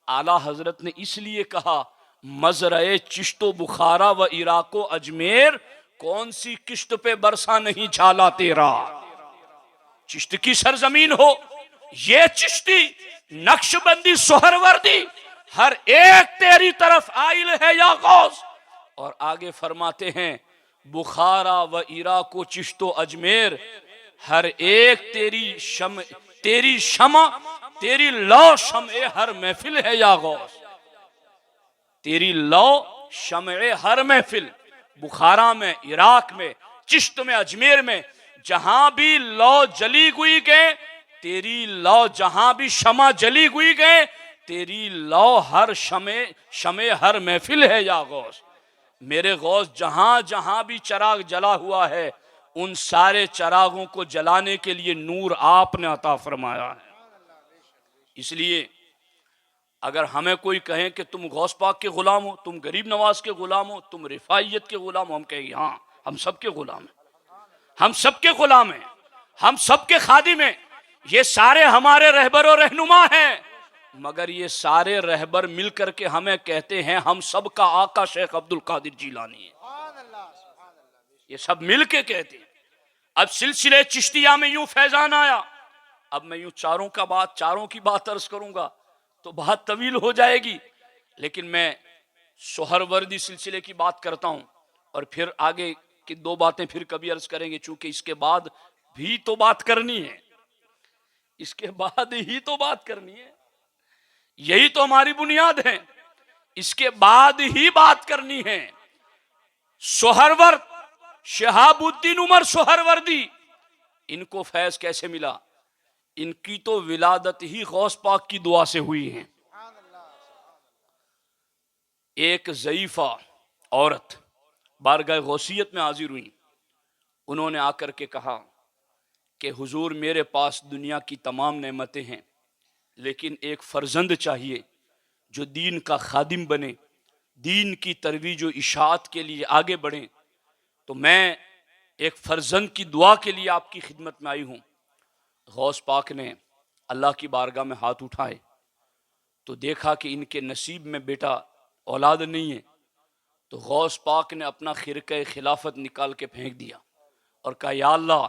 आला हजरत ने इसलिए कहा मजरे चिश्तो बुखारा व इराको अजमेर, कौन सी किश्त पे बरसा नहीं झाला तेरा। चिश्त की सरजमीन हो, ये चिश्ती नक्शबंदी सोहरवर्दी हर एक तेरी तरफ आइल है या गौस। और आगे फरमाते हैं बुखारा व इराको चिश्तो अजमेर, हर एक तेरी शमा तेरी लौ शमे हर महफिल है या गौस। तेरी लौ शमे हर महफिल, बुखारा में, इराक में, चिश्त में, अजमेर में, जहां भी लौ जली हुई गए तेरी लौ, जहां भी शमा जली हुई गए तेरी लौ हर शमे हर महफिल है या गौस। मेरे गौस जहां जहां भी चराग जला हुआ है उन सारे चरागों को जलाने के लिए नूर आपने अता फरमाया है। इसलिए अगर हमें कोई कहे कि तुम गौस पाक के गुलाम हो, तुम गरीब नवाज के गुलाम हो, तुम रिफाइयत के गुलाम हो, हम कहेंगे हाँ हम सबके गुलाम हैं, हम सबके गुलाम हैं, हम सबके खादिम हैं, ये सारे हमारे रहबर और रहनुमा हैं। मगर ये सारे रहबर मिलकर के हमें कहते हैं हम सब का आका शेख अब्दुल कादिर जीलानी है, ये सब मिल के कहते हैं। अब सिलसिले चिश्तिया में यूं फैजान आया, अब मैं यूं चारों की बात अर्ज करूंगा तो बात तवील हो जाएगी, लेकिन मैं सोहरवर्दी सिलसिले की बात करता हूं और फिर आगे की दो बातें फिर कभी अर्ज करेंगे, चूंकि इसके बाद भी तो बात करनी है, इसके बाद ही तो बात करनी है, यही तो हमारी बुनियाद है, इसके बाद ही बात करनी है। सोहरवर्द शहाबुद्दीन उमर सोहरवर्दी, इनको फैज कैसे मिला? इनकी तो विलादत ही गौस पाक की दुआ से हुई है। एक ज़ईफा औरत बारगाह गौसियत में हाजिर हुई, उन्होंने आकर के कहा कि हुजूर मेरे पास दुनिया की तमाम नेमतें हैं, लेकिन एक फर्जंद चाहिए जो दीन का खादिम बने, दीन की तरवीज व इशाअत के लिए आगे बढ़े। तो मैं एक फर्जंद की दुआ के लिए आपकी खिदमत में आई हूँ। गौस पाक ने अल्लाह की बारगाह में हाथ उठाए तो देखा कि इनके नसीब में बेटा औलाद नहीं है, तो गौस पाक ने अपना खिरके खिलाफत निकाल के फेंक दिया और कहा या अल्लाह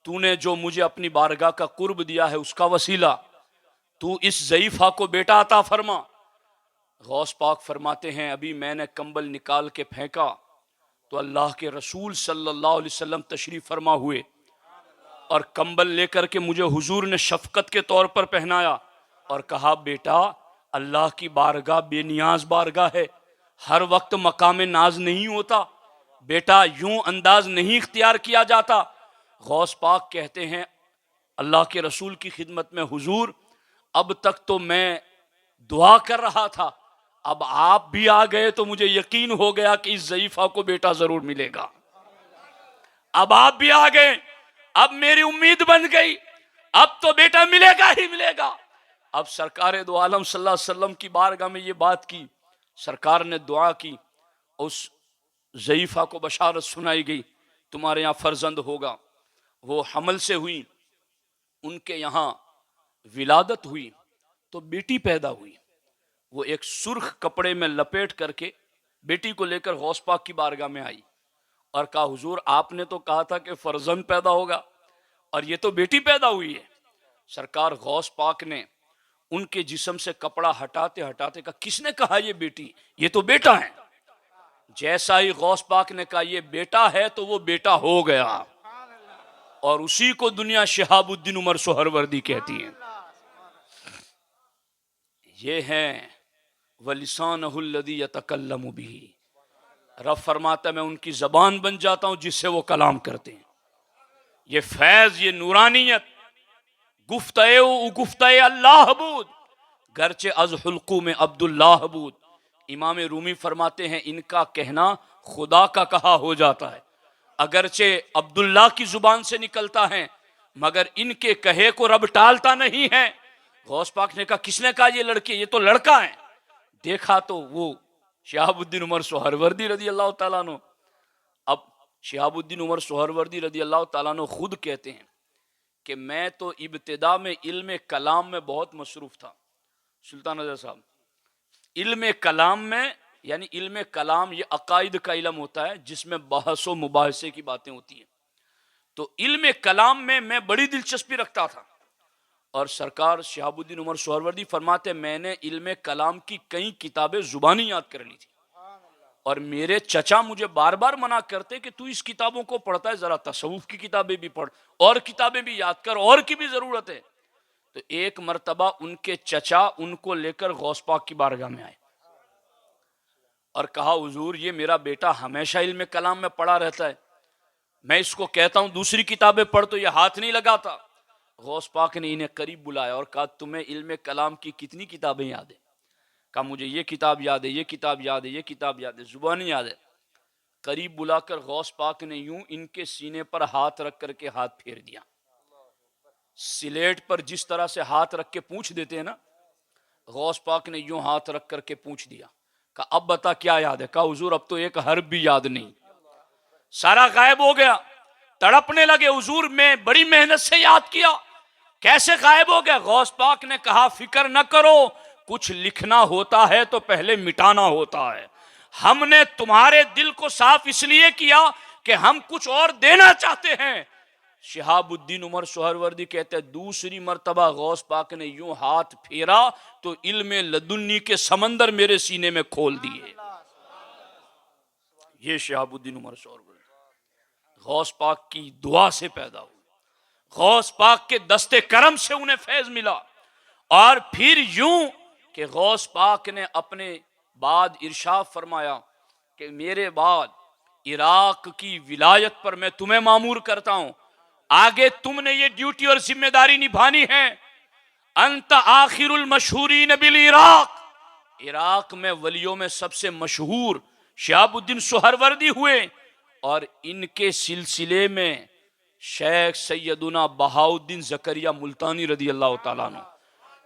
तूने जो मुझे अपनी बारगाह का कुर्ब दिया है उसका वसीला तू इस ज़ईफा को बेटा अता फरमा। गौस पाक फरमाते हैं अभी मैंने कंबल निकाल के फेंका तो अल्लाह के रसूल सल्लल्लाहु अलैहि वसल्लम तशरीफ फरमा हुए और कंबल लेकर के मुझे हुजूर ने शफकत के तौर पर पहनाया और कहा बेटा अल्लाह की बारगाह बेनियाज बारगाह है, हर वक्त मकाम नाज नहीं होता बेटा, यूं अंदाज नहीं इख्तियार किया जाता। गौस पाक कहते हैं अल्लाह के रसूल की खिदमत में हुजूर अब तक तो मैं दुआ कर रहा था, अब आप भी आ गए तो मुझे यकीन हो गया कि इस ज़ईफा को बेटा जरूर मिलेगा। अब आप भी आ गए, अब मेरी उम्मीद बन गई, अब तो बेटा मिलेगा ही मिलेगा। अब सरकार दो आलम सल्लल्लाहु अलैहि वसल्लम की बारगाह में ये बात की, सरकार ने दुआ की, उस ज़ईफा को बशारत सुनाई गई तुम्हारे यहाँ फर्जंद होगा। वो हमल से हुई, उनके यहाँ विलादत हुई तो बेटी पैदा हुई। वो एक सुर्ख कपड़े में लपेट करके बेटी को लेकर गौस पाक की बारगाह में आई और कहा, हुजूर आपने तो कहा था कि फर्जंद पैदा होगा और ये तो बेटी पैदा हुई है। सरकार गौस पाक ने उनके जिस्म से कपड़ा हटाते हटाते कहा, किसने कहा ये बेटी, ये तो बेटा है। जैसा ही गौस पाक ने कहा ये बेटा है तो वो बेटा हो गया, और उसी को दुनिया शिहाबुद्दीन उमर सोहरवर्दी कहती है। ये है वलिसानहुल्लज़ी यतकल्लमु बिही। रब फरमाता मैं उनकी जबान बन जाता हूं जिससे वो कलाम करते हैं। ये फैज, ये नूरानियत गुफ्ते अल्लाह बूद गरचे अज हुल्कू में अब्दुल्लाह बूद। इमाम रूमी फरमाते हैं इनका कहना खुदा का कहा हो जाता है, अगरचे अब्दुल्ला की जुबान से निकलता है मगर इनके कहे को रब टालता नहीं है। गौस पाक ने कहा, किसने कहा ये लड़की, ये तो लड़का है। देखा तो वो शिहाबुद्दीन उमर सोहरवर्दी रदी अल्लाह ताला अन्हु। अब शिहाबुद्दीन उमर सोहरवर्दी रदी अल्लाह ताला अन्हु खुद कहते हैं कि मैं तो इब्तिदा में इल्म कलाम में बहुत मसरूफ था। सुल्तान रज़ा साहब, इल्म कलाम में, यानी इल्म कलाम ये अकाइद का इल्म होता है जिसमें बहस व मुबाहसे की बातें होती हैं। तो इल्म कलाम में मैं बड़ी दिलचस्पी रखता था और सरकार शिहाबुद्दीन उमर सोहरवर्दी फरमाते मैंने इल्म कलाम की कई किताबें जुबानी याद कर ली थी और मेरे चचा मुझे बार बार मना करते कि तू इस किताबों को पढ़ता है, जरा तसव्वुफ की किताबें भी पढ़ और किताबें भी याद कर, और की भी जरूरत है। तो एक मर्तबा उनके चचा उनको लेकर गौस पाक की बारगाह में आए और कहा, हुजूर ये मेरा बेटा हमेशा इल्म कलाम में पढ़ा रहता है, मैं इसको कहता हूं दूसरी किताबें पढ़ तो ये हाथ नहीं लगाता। गौस पाक ने इन्हें करीब बुलाया और कहा, तुम्हें इल्म कलाम की कितनी किताबें याद है? कहा, मुझे ये किताब याद है, ये किताब याद है, ये किताब याद है, जुबानी याद है। करीब बुलाकर गौस पाक ने यूं इनके सीने पर हाथ रख करके हाथ फेर दिया। सिलेट पर जिस तरह से हाथ रख के पूछ देते हैं ना, गौस पाक ने यूं हाथ रख करके पूछ दिया। कहा, अब बता क्या याद है? कहा, हुजूर अब तो एक हर्फ भी याद नहीं, सारा गायब हो गया। तड़पने लगे, हुजूर मैं बड़ी मेहनत से याद किया, कैसे गायब हो गया? गौस पाक ने कहा, फिक्र न करो, कुछ लिखना होता है तो पहले मिटाना होता है। हमने तुम्हारे दिल को साफ इसलिए किया कि हम कुछ और देना चाहते हैं। शिहाबुद्दीन उमर सोहरवर्दी कहते हैं दूसरी मर्तबा गौस पाक ने यूं हाथ फेरा तो इल्मे लदुन्नी के समंदर मेरे सीने में खोल दिए। ये शिहाबुद्दीन उमर सोहरवर्दी गौस पाक की दुआ से पैदा हुए, गौस पाक के दस्ते करम से उन्हें फैज मिला। और फिर यूं कि गौस पाक ने अपने बाद इरशाद फरमाया कि मेरे बाद इराक की विलायत पर मैं तुम्हें मामूर करता हूं, आगे तुमने ये ड्यूटी और जिम्मेदारी निभानी है। अंत आखिरुल मशहूरीन बिल इराक, इराक में वलियों में सबसे मशहूर शिहाबुद्दीन सोहरवर्दी हुए और इनके सिलसिले में शेख सैयदुना बहाउद्दीन जकरिया मुल्तानी रदी अल्लाह ताला अन्हु,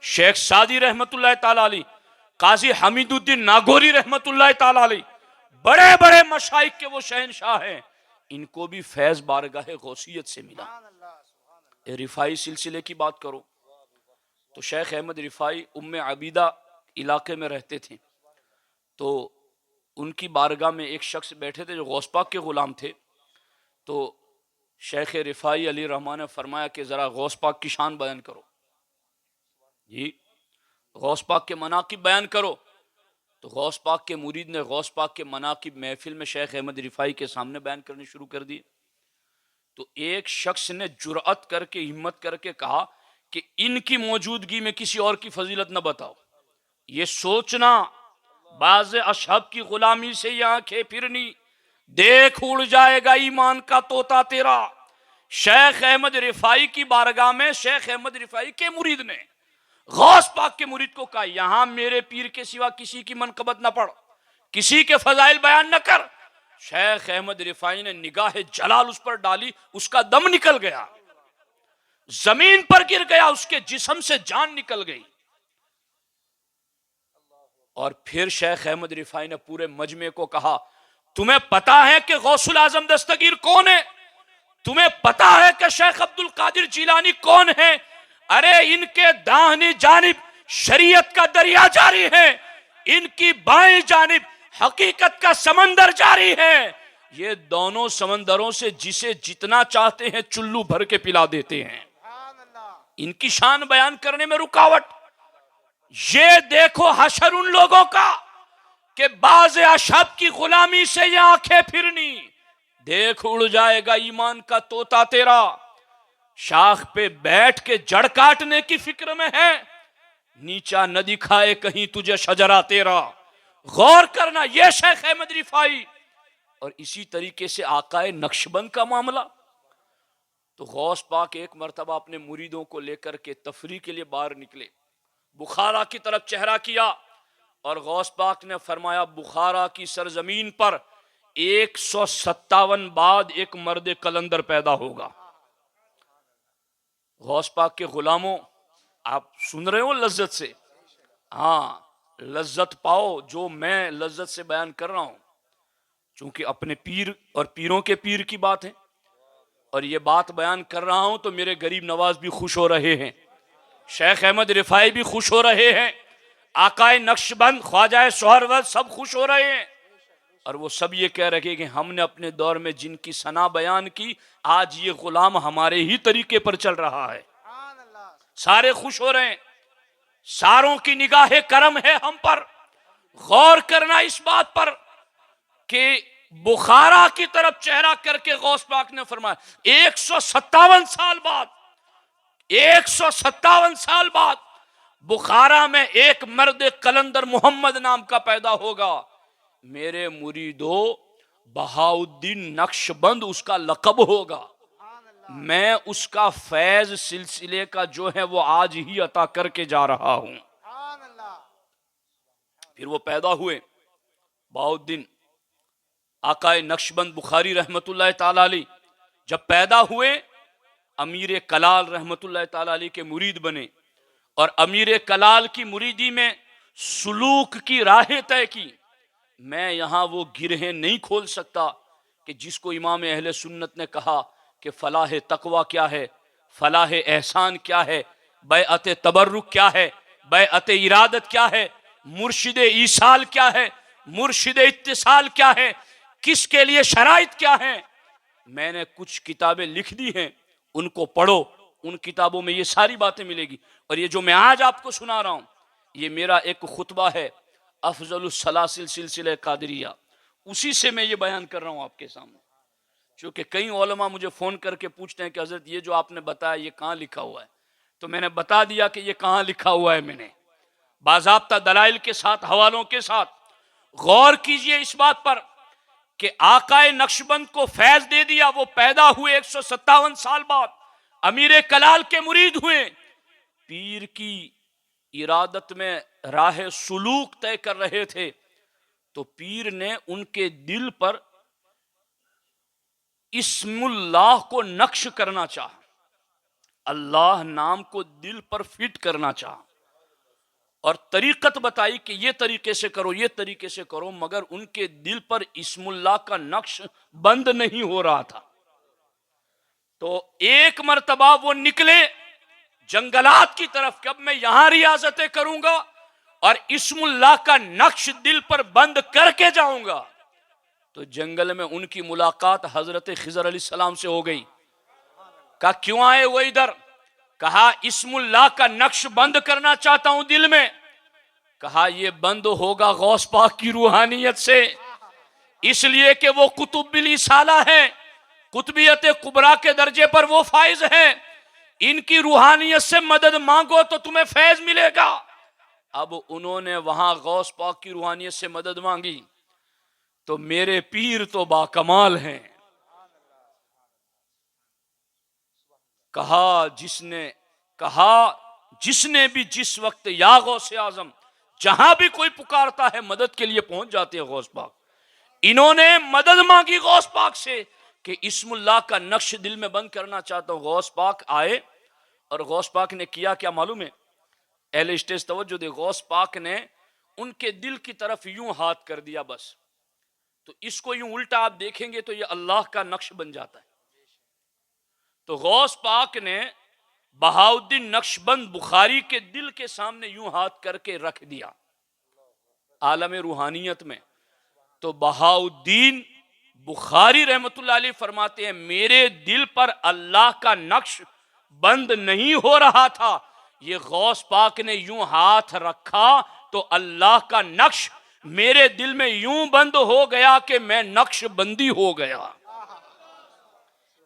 शेख सादी रहमतुल्लाह ताला अलैह, काजी हमीदुद्दीन नागौरी रहमतुल्लाह ताला अलैह, बड़े बड़े मशाइख के वो शहनशाह हैं। इनको भी फैज बारगाह गौसियत से मिला। रिफाई सिलसिले की बात करो तो शेख अहमद रिफाई उम्मे अबीदा इलाके में रहते थे, तो उनकी बारगाह में एक शख्स बैठे थे जो गौस पाक के गुलाम थे। तो शेख रिफाई अली रहमान ने फरमाया कि ज़रा गौस पाक की शान बयान करो, जी गौस पाक के मनाकिब बयान करो। तो गौस पाक के मुरीद ने गौस पाक के मनाकिब महफिल में शेख अहमद रिफाई के सामने बयान करने शुरू कर दिए। तो एक शख्स ने जुर्अत करके, हिम्मत करके कहा कि इनकी मौजूदगी में किसी और की फजीलत न बताओ, ये सोचना बाज़ अशहब की गुलामी से ये आंखें फिरनी, देख उड़ जाएगा ईमान का तोता तेरा। शेख अहमद रिफाई की बारगाह में शेख अहमद रिफाई के मुरीद ने गौस पाक के मुरीद को कहा, यहां मेरे पीर के सिवा किसी की मनकबत न पढ़, किसी के फजाइल बयान न कर। शेख अहमद रिफाई ने निगाह जलाल उस पर डाली, उसका दम निकल गया, जमीन पर गिर गया, उसके जिस्म से जान निकल गई। और फिर शेख अहमद रिफाई ने पूरे मजमे को कहा, तुम्हें पता है कि गौसुल आजम दस्तगीर कौन है? तुम्हें पता है कि शेख अब्दुल कादिर जिलानी कौन है? अरे इनके दाहिनी जानिब शरीयत का दरिया जारी है, इनकी बाएं जानिब हकीकत का समंदर जारी है। ये दोनों समंदरों से जिसे जितना चाहते हैं चुल्लू भर के पिला देते हैं। इनकी शान बयान करने में रुकावट। ये देखो हशर उन लोगों का कि बाज़ अशब की गुलामी से ये आंखें फिरनी, देख उड़ जाएगा ईमान का तोता तेरा। शाख पे बैठ के जड़ काटने की फिक्र में है, नीचा न दिखाए कहीं तुझे शजरा तेरा। गौर करना, ये शेख अहमद रिफाई। और इसी तरीके से आकाए नक्शबंद का मामला। तो गौस पाक एक मरतबा अपने मुरीदों को लेकर के तफरी के लिए बाहर निकले, बुखारा की तरफ चेहरा किया और गौस पाक ने फरमाया, बुखारा की सरजमीन पर 157 बाद एक मर्द कलंदर पैदा होगा। गौस पाक के गुलामों, आप सुन रहे हो लज्जत से? हाँ, लज्जत पाओ जो मैं लज्जत से बयान कर रहा हूं, चूंकि अपने पीर और पीरों के पीर की बात है और ये बात बयान कर रहा हूं तो मेरे गरीब नवाज भी खुश हो रहे हैं, शेख अहमद रिफाई भी खुश हो रहे हैं, आकाए नक्शबंद ख्वाजा सोहरवर्द सब खुश हो रहे हैं। और वो सब ये कह रहे कि हमने अपने दौर में जिनकी सना बयान की, आज ये गुलाम हमारे ही तरीके पर चल रहा है। सारे खुश हो रहे हैं, सारों की निगाहे करम है हम पर। गौर करना इस बात पर कि बुखारा की तरफ चेहरा करके गौस पाक ने फरमाया 157 साल बाद, 157 साल बाद बुखारा में एक मर्द कलंदर मोहम्मद नाम का पैदा होगा। मेरे मुरीदो, बहाउद्दीन नक्शबंद उसका लकब होगा। मैं उसका फैज सिलसिले का जो है वो आज ही अता करके जा रहा हूं। फिर वो पैदा हुए बहाउद्दीन आकाए नक्शबंद बुखारी रहमतुल्लाह ताला अलैह। जब पैदा हुए अमीर कलाल रहमतुल्लाह ताला अलैह के मुरीद बने और अमीर कलाल की मुरीदी में सुलूक की राहें तय की। मैं यहां वो गिरहें नहीं खोल सकता कि जिसको इमाम अहले सुन्नत ने कहा कि फलाह तकवा क्या है, फलाह एहसान क्या है, बैअत तबर्रुक क्या है, बैअत इरादत क्या है, मुर्शिद ईसाल क्या है, मुर्शिद इत्तिसाल क्या है, किसके लिए शराइत क्या है। मैंने कुछ किताबें लिख दी हैं, उनको पढ़ो, उन किताबों में ये सारी बातें मिलेगी। और ये जो मैं आज आपको सुना रहा हूं, ये मेरा एक खुतबा है अफजलुस सलासिल सिलसिले कादरिया, उसी से मैं ये बयान कर रहा हूं आपके सामने। क्योंकि कई उलमा मुझे फ़ोन करके पूछते हैं कि हज़रत ये जो आपने बताया ये कहाँ लिखा हुआ है, तो मैंने बता दिया कि ये कहाँ लिखा हुआ है। मैंने बाज़ाब्ता दलाइल के साथ, हवालों के साथ। गौर कीजिए इस बात पर कि आकाए नक्शबंद को फैज दे दिया, वो पैदा हुए 157 साल बाद, अमीर कलाल के मुरीद हुए, पीर की इरादत में राह सुलूक तय कर रहे थे, तो पीर ने उनके दिल पर इस्मुल्लाह को नक्श करना चाहा, अल्लाह नाम को दिल पर फिट करना चाहा और तरीकत बताई कि ये तरीके से करो, ये तरीके से करो, मगर उनके दिल पर इस्मुल्लाह का नक्श बंद नहीं हो रहा था। तो एक मर्तबा वो निकले जंगलात की तरफ कि अब मैं यहां रियाजतें करूंगा और इस्मुल्लाह का नक्श दिल पर बंद करके जाऊंगा। तो जंगल में उनकी मुलाकात हजरत खिजर अलैहिस्सलाम से हो गई। कहा क्यों आए वो इधर? कहा इस्मुल्लाह का नक्श बंद करना चाहता हूं दिल में। कहा ये बंद होगा गौस पाक की रूहानियत से, इसलिए कि वो कुतुब बिल इसाला है, कुतबियत कुबरा के दर्जे पर वो फाइज है। इनकी रूहानियत से मदद मांगो तो तुम्हें फैज मिलेगा। अब उन्होंने वहां गौस पाक की रूहानियत से मदद मांगी तो मेरे पीर तो बाकमाल हैं। कहा जिसने भी जिस वक्त या गौसे आजम, जहां भी कोई पुकारता है मदद के लिए पहुंच जाते हैं गौस पाक। इन्होंने मदद मांगी गौस पाक से कि इस्मुल्लाह का नक्श दिल में बंद करना चाहता हूं। गौस पाक आए और गौस पाक ने किया क्या मालूम है? अहले स्टेज तवज्जो दे। गौस पाक ने उनके दिल की तरफ यूं हाथ कर दिया बस। तो इसको यूं उल्टा आप देखेंगे तो ये अल्लाह का नक्श बन जाता है। तो गौस पाक ने बहाउद्दीन नक्शबंद बुखारी के दिल के सामने यूं हाथ करके रख दिया आलम रूहानियत में। तो बहाउद्दीन बुखारी रहमतुल्लाह अलैह फरमाते हैं, मेरे दिल पर अल्लाह का नक्श बंद नहीं हो रहा था, ये गौस पाक ने यूं हाथ रखा तो अल्लाह का नक्श मेरे दिल में यूं बंद हो गया कि मैं नक्शबंदी हो गया।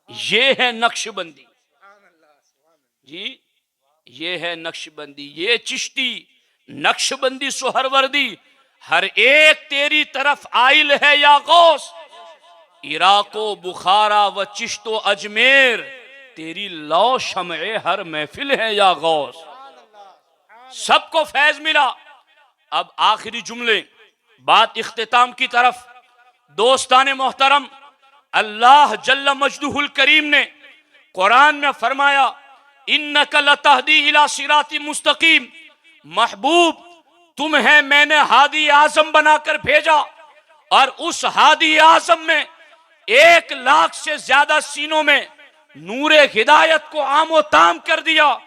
ये है नक्शबंदी जी, ये है नक्शबंदी। ये चिश्ती नक्शबंदी सोहरवर्दी हर एक तेरी तरफ आइल है या गौस। इराको बुखारा व चिश्तो अजमेर तेरी लौ शमए हर महफिल है या गौस। सबको फैज मिला। अब आखिरी जुमले, बात इख्तिताम की तरफ। दोस्ताने मोहतरम, अल्लाह जल्ल मजदुहुल करीम ने कुरान में फरमाया, इन्नका लतहदी इला सिराती मुस्तकीम। महबूब तुम्हें मैंने हादी आजम बनाकर भेजा और उस हादी आजम में 1,00,000 से ज्यादा सीनों में नूरे हिदायत को आमो ताम कर दिया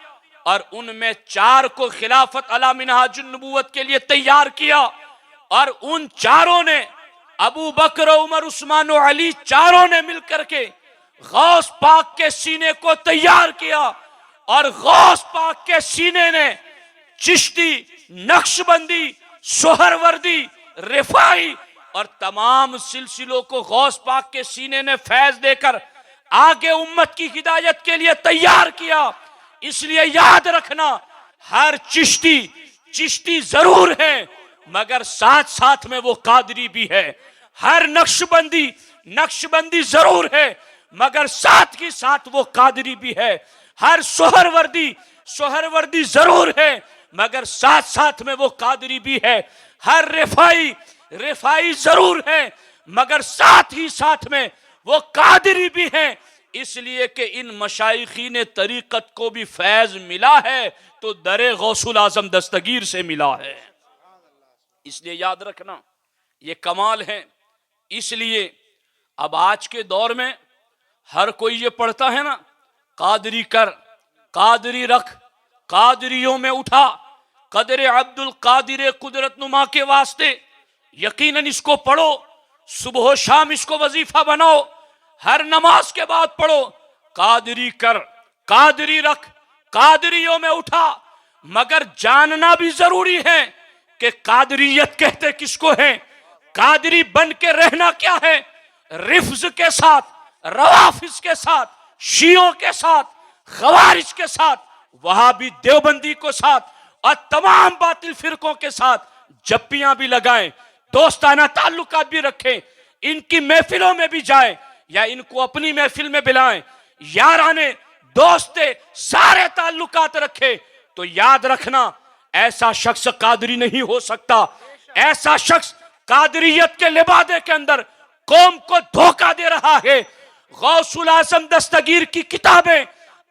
और उनमें 4 को खिलाफत अला मिनहाजुन नबुव्वत के लिए तैयार किया। और उन 4 ने अबू बकर, उमर, उस्मान और अली चारों ने मिलकर के गौस पाक के सीने को तैयार किया। और गौस पाक के सीने ने चिश्ती, नक्शबंदी, सोहरवर्दी, रिफाई और तमाम सिलसिलों को गौस पाक के सीने ने फैज देकर आगे उम्मत की हिदायत के लिए तैयार किया। इसलिए याद रखना, हर चिश्ती जरूर है मगर साथ साथ में वो कादरी भी है। हर नक्शबंदी जरूर है मगर साथ ही साथ वो कादरी भी है। हर सोहरवर्दी जरूर है मगर साथ साथ में वो कादरी भी है। हर रिफाई जरूर है मगर साथ ही साथ में वो कादरी भी है। इसलिए कि इन मशाइखीन तरीकत को भी फैज मिला है तो दरे गौसुल आजम दस्तगीर से मिला है। इसलिए याद रखना, ये कमाल है। इसलिए अब आज के दौर में हर कोई ये पढ़ता है ना, कादरी कर, कादरी रख, कादरियों में उठा, कदरे अब्दुल कादिर कुदरत नुमा के वास्ते यकीनन इसको पढ़ो, सुबह शाम इसको वजीफा बनाओ, हर नमाज के बाद पढ़ो। कादरी कर, कादरी रख, कादरियों में उठा। मगर जानना भी जरूरी है कि कादरियत कहते किसको है, कादरी बन के रहना क्या है। रिफ्ज के साथ, रवाफिज के साथ, शियों के साथ, खवारिज के साथ, वहाबी देवबंदी को साथ और तमाम बातिल फिरकों के साथ जप्पियां भी लगाएं, दोस्ताना ताल्लुकात भी रखें, इनकी महफिलों में भी जाएं या इनको अपनी महफिल में बुलाएं, याराने दोस्ते सारे ताल्लुकात रखे। तो याद रखना, ऐसा शख्स कादरी नहीं हो सकता। ऐसा शख्स कादरियत के लिबादे के अंदर कौम को धोखा दे रहा है। गौसुल आजम दस्तगीर की किताबें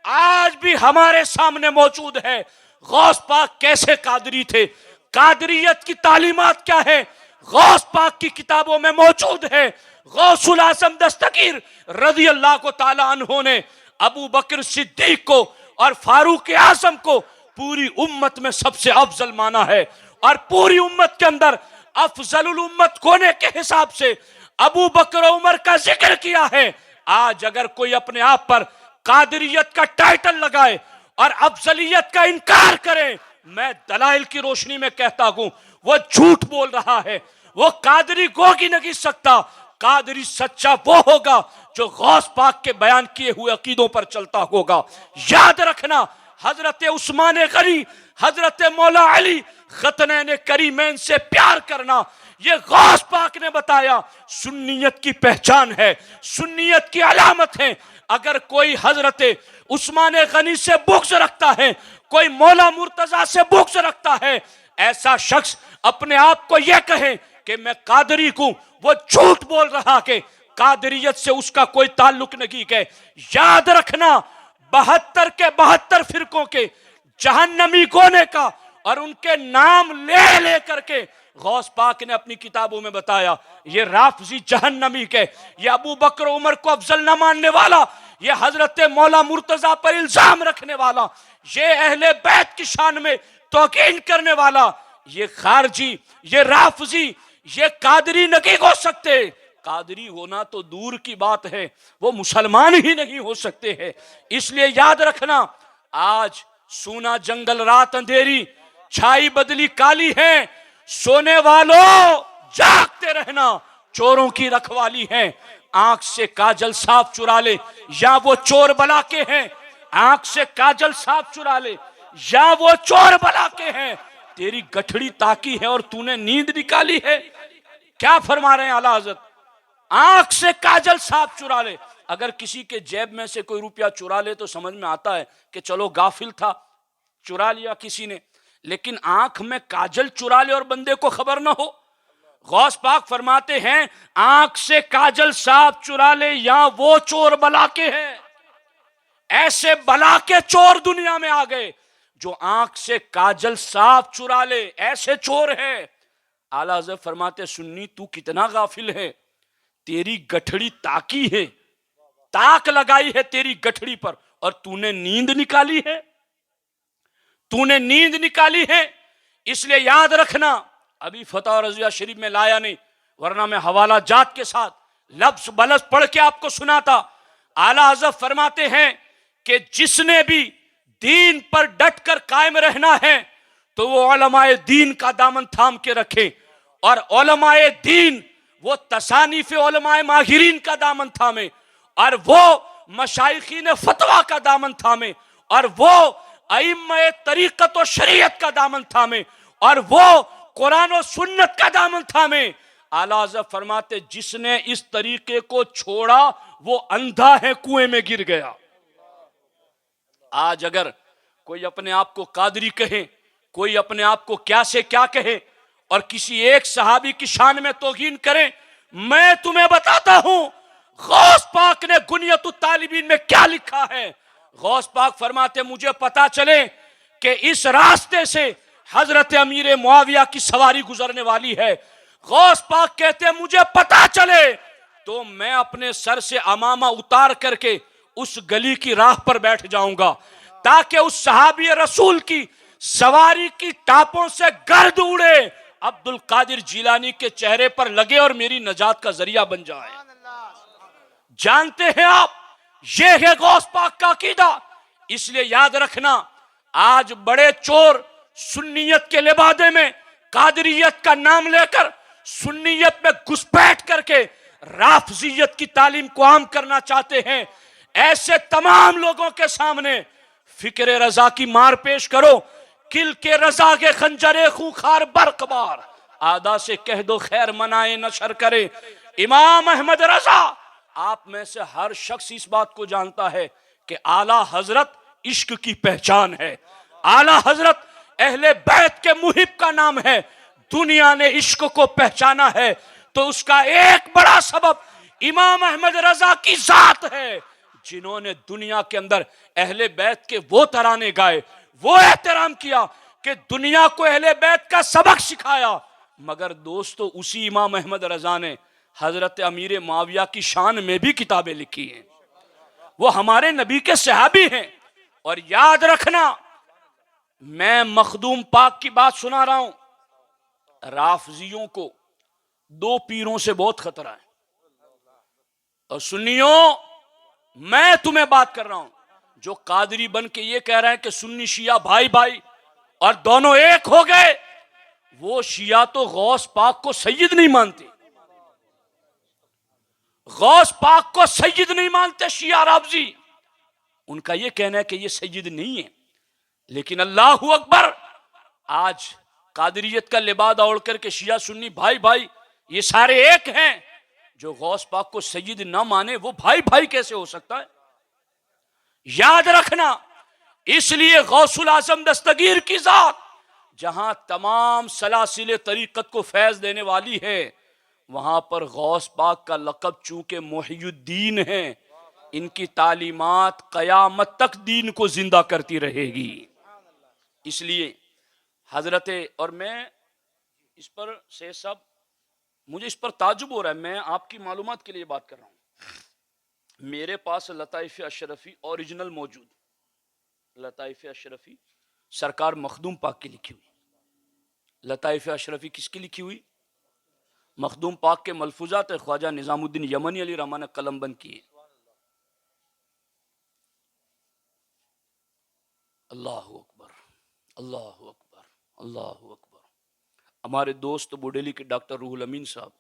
आज भी हमारे सामने मौजूद है। गौस पाक कैसे कादरी थे, कादरियत की तालीमात क्या है, गौस पाक की किताबों में मौजूद है। गौसुल आजम दस्तगीर रज़ी अल्लाह को ताला अन्हो ने अबू बकर सिद्दीक को और फारूक आजम को पूरी उम्मत में सबसे अफजल माना है। और पूरी उम्मत के अंदर अफजलुल उम्मत होने के हिसाब से अबू बकर उमर का जिक्र किया है। आज अगर कोई अपने आप पर कादरियत का टाइटल लगाए और अफजलियत का इनकार करे, मैं दलाइल की रोशनी में कहता हूं वो झूठ बोल रहा है। वो कादरी गोगी नहीं सकता। कादरी सच्चा वो होगा जो गौस पाक के बयान किए हुए अकीदों पर चलता होगा। याद रखना, हजरत उस्मान गनी, हजरत मौला अली खतनैन करीमैन से प्यार करना, ये गौस पाक ने बताया सुन्नियत की पहचान है, सुन्नियत की अलामत है। अगर कोई हजरत उस्मान गनी से बुग़्ज़ रखता है, कोई मौला मुर्तजा से बुग़्ज़ रखता है, ऐसा शख्स अपने आप को यह कहे कि मैं कादरी हूं, वो झूठ बोल रहा कि कादरियत से उसका कोई ताल्लुक नहीं है। याद रखना 72 के 72 फिरकों के जहन्नमी कोने का और उनके नाम ले ले करके गौस पाक ने अपनी किताबों में बताया ये राफजी जहन्नमी के, ये अबू बकर उमर को अफजल न मानने वाला, ये हजरत मौला मुर्तजा पर इल्जाम रखने वाला, ये अहले बैत की शान में तौकीन करने वाला, ये खारजी, ये राफजी, ये कादरी नहीं हो सकते। कादरी होना तो दूर की बात है, वो मुसलमान ही नहीं हो सकते हैं। इसलिए याद रखना, आज सूना जंगल रात अंधेरी, छाई बदली काली है, सोने वालों जागते रहना, चोरों की रखवाली है। आंख से काजल साफ चुरा ले या वो चोर बला के हैं, आंख से काजल साफ चुरा ले या वो चोर बला के हैं। तेरी गठड़ी ताकी है और तूने नींद निकाली है। क्या फरमा रहे हैं आला हज़रत? आंख से काजल साफ चुरा ले। अगर किसी के जेब में से कोई रुपया चुरा ले तो समझ में आता है कि चलो गाफिल था, चुरा लिया किसी ने, लेकिन आंख में काजल चुरा ले और बंदे को खबर ना हो। गौस पाक फरमाते हैं आंख से काजल साफ चुरा ले या वो चोर बला के हैं। ऐसे बला के चोर दुनिया में आ गए जो आंख से काजल साफ चुरा ले, ऐसे चोर है। आला हज़रत फरमाते सुन्नी तू कितना गाफिल है, तेरी गठड़ी ताकी है, ताक लगाई है तेरी गठड़ी पर और तूने नींद निकाली है, तूने नींद निकाली है। इसलिए याद रखना, अभी फतह रज़िया शरीफ में लाया नहीं, वरना मैं हवाला जात के साथ लफ्ज बलस पढ़ के आपको सुनाता। आला हज़रत फरमाते हैं कि जिसने भी दीन पर डट कर कायम रहना है तो वो उलमाए दीन का दामन थाम के रखे, और उलमाए दीन वो तसानीफ उलमाए माहिरीन का दामन थामे, और वो मशाइखीन फतवा का दामन थामे, और वो अइम्मे तरीक़त और शरीयत का दामन थामे, और वो कुरान और सुन्नत का दामन थामे। आला हज़रत फरमाते जिसने इस तरीके को छोड़ा वो अंधा है, कुएं में गिर गया। आज अगर कोई अपने आप को कादरी कहे, कोई अपने आप को क्या से क्या कहे और किसी एक सहाबी की शान में तौहीन करे, मैं तुम्हें बताता हूं गौस पाक ने गुनियतुत तालिबीन में क्या लिखा है। गौस पाक फरमाते मुझे पता चले कि इस रास्ते से हजरत अमीर मुआविया की सवारी गुजरने वाली है। गौस पाक कहते मुझे पता चले तो मैं अपने सर से अमामा उतार करके उस गली की राह पर बैठ जाऊंगा ताकि उस सहाबी रसूल की सवारी की टापों से गर्द उड़े, अब्दुल कादिर जिलानी के चेहरे पर लगे और मेरी नजात का जरिया बन जाए। जानते हैं आप, ये है गौस पाक का अकीदा। इसलिए याद रखना, आज बड़े चोर सुन्नियत के लिबादे में कादरियत का नाम लेकर सुन्नियत में घुसपैठ करके राफजियत की तालीम को आम करना चाहते हैं। ऐसे तमाम लोगों के सामने फिक्र रजा की मार पेश करो, किल के रजा के खंजरे खूंखार बरकबार, आदा से कह दो खैर मनाए नशर करे। इमाम अहमद रजा, आप में से हर शख्स इस बात को जानता है कि आला हजरत इश्क की पहचान है। आला हजरत अहले बैत के मुहिब का नाम है। दुनिया ने इश्क को पहचाना है तो उसका एक बड़ा सबब इमाम अहमद रजा की जात है, जिन्होंने दुनिया के अंदर अहले बैत के वो तराने गाए, वो एहतराम किया कि दुनिया को अहले बैत का सबक सिखाया। मगर दोस्तों, उसी इमाम अहमद रजा ने हजरत अमीर मुआविया की शान में भी किताबें लिखी हैं। वो हमारे नबी के सहाबी हैं। और याद रखना, मैं मखदूम पाक की बात सुना रहा हूं, राफजियों को दो पीरों से बहुत खतरा है। और सुन्नियों, मैं तुम्हें बात कर रहा हूं, जो कादरी बन के ये कह रहे हैं कि सुन्नी शिया भाई भाई और दोनों एक हो गए, वो शिया तो गौस पाक को सैयद नहीं मानते। गौस पाक को सैयद नहीं मानते शिया राफजी। उनका यह कहना है कि ये सैयद नहीं है। लेकिन अल्लाहू अकबर, आज कादरियत का लिबादा ओढ़ करके शिया सुन्नी भाई भाई ये सारे एक हैं, जो गौस पाक को सैयद ना माने वो भाई भाई कैसे हो सकता है? याद रखना, इसलिए गौसुल आजम दस्तगीर की जात जहां तमाम सलासिले तरीकत को फैज देने वाली है, वहां पर गौस पाक का लक़ब चूंकि मुहियुद्दीन है, इनकी तालीमात क़यामत तक दीन को जिंदा करती रहेगी। इसलिए हजरत, और मैं इस पर से सब, मुझे इस पर ताजुब हो रहा है, मैं आपकी मालूमात के लिए बात कर रहा हूं। मेरे पास लताइफ अशरफी ओरिजिनल मौजूद, लताइफ अशरफी सरकार मखदूम पाक की लिखी हुई। लताइफ अशरफी किसकी लिखी हुई? मखदूम पाक के मलफूजात ख्वाजा निजामुद्दीन यमनी अली रहमान ने कलम बंद किए। अल्लाहु अकबर, अल्लाहु अकबर, अल्लाहु अकबर। हमारे दोस्त बुडेली के डॉक्टर रूहुल अमीन साहब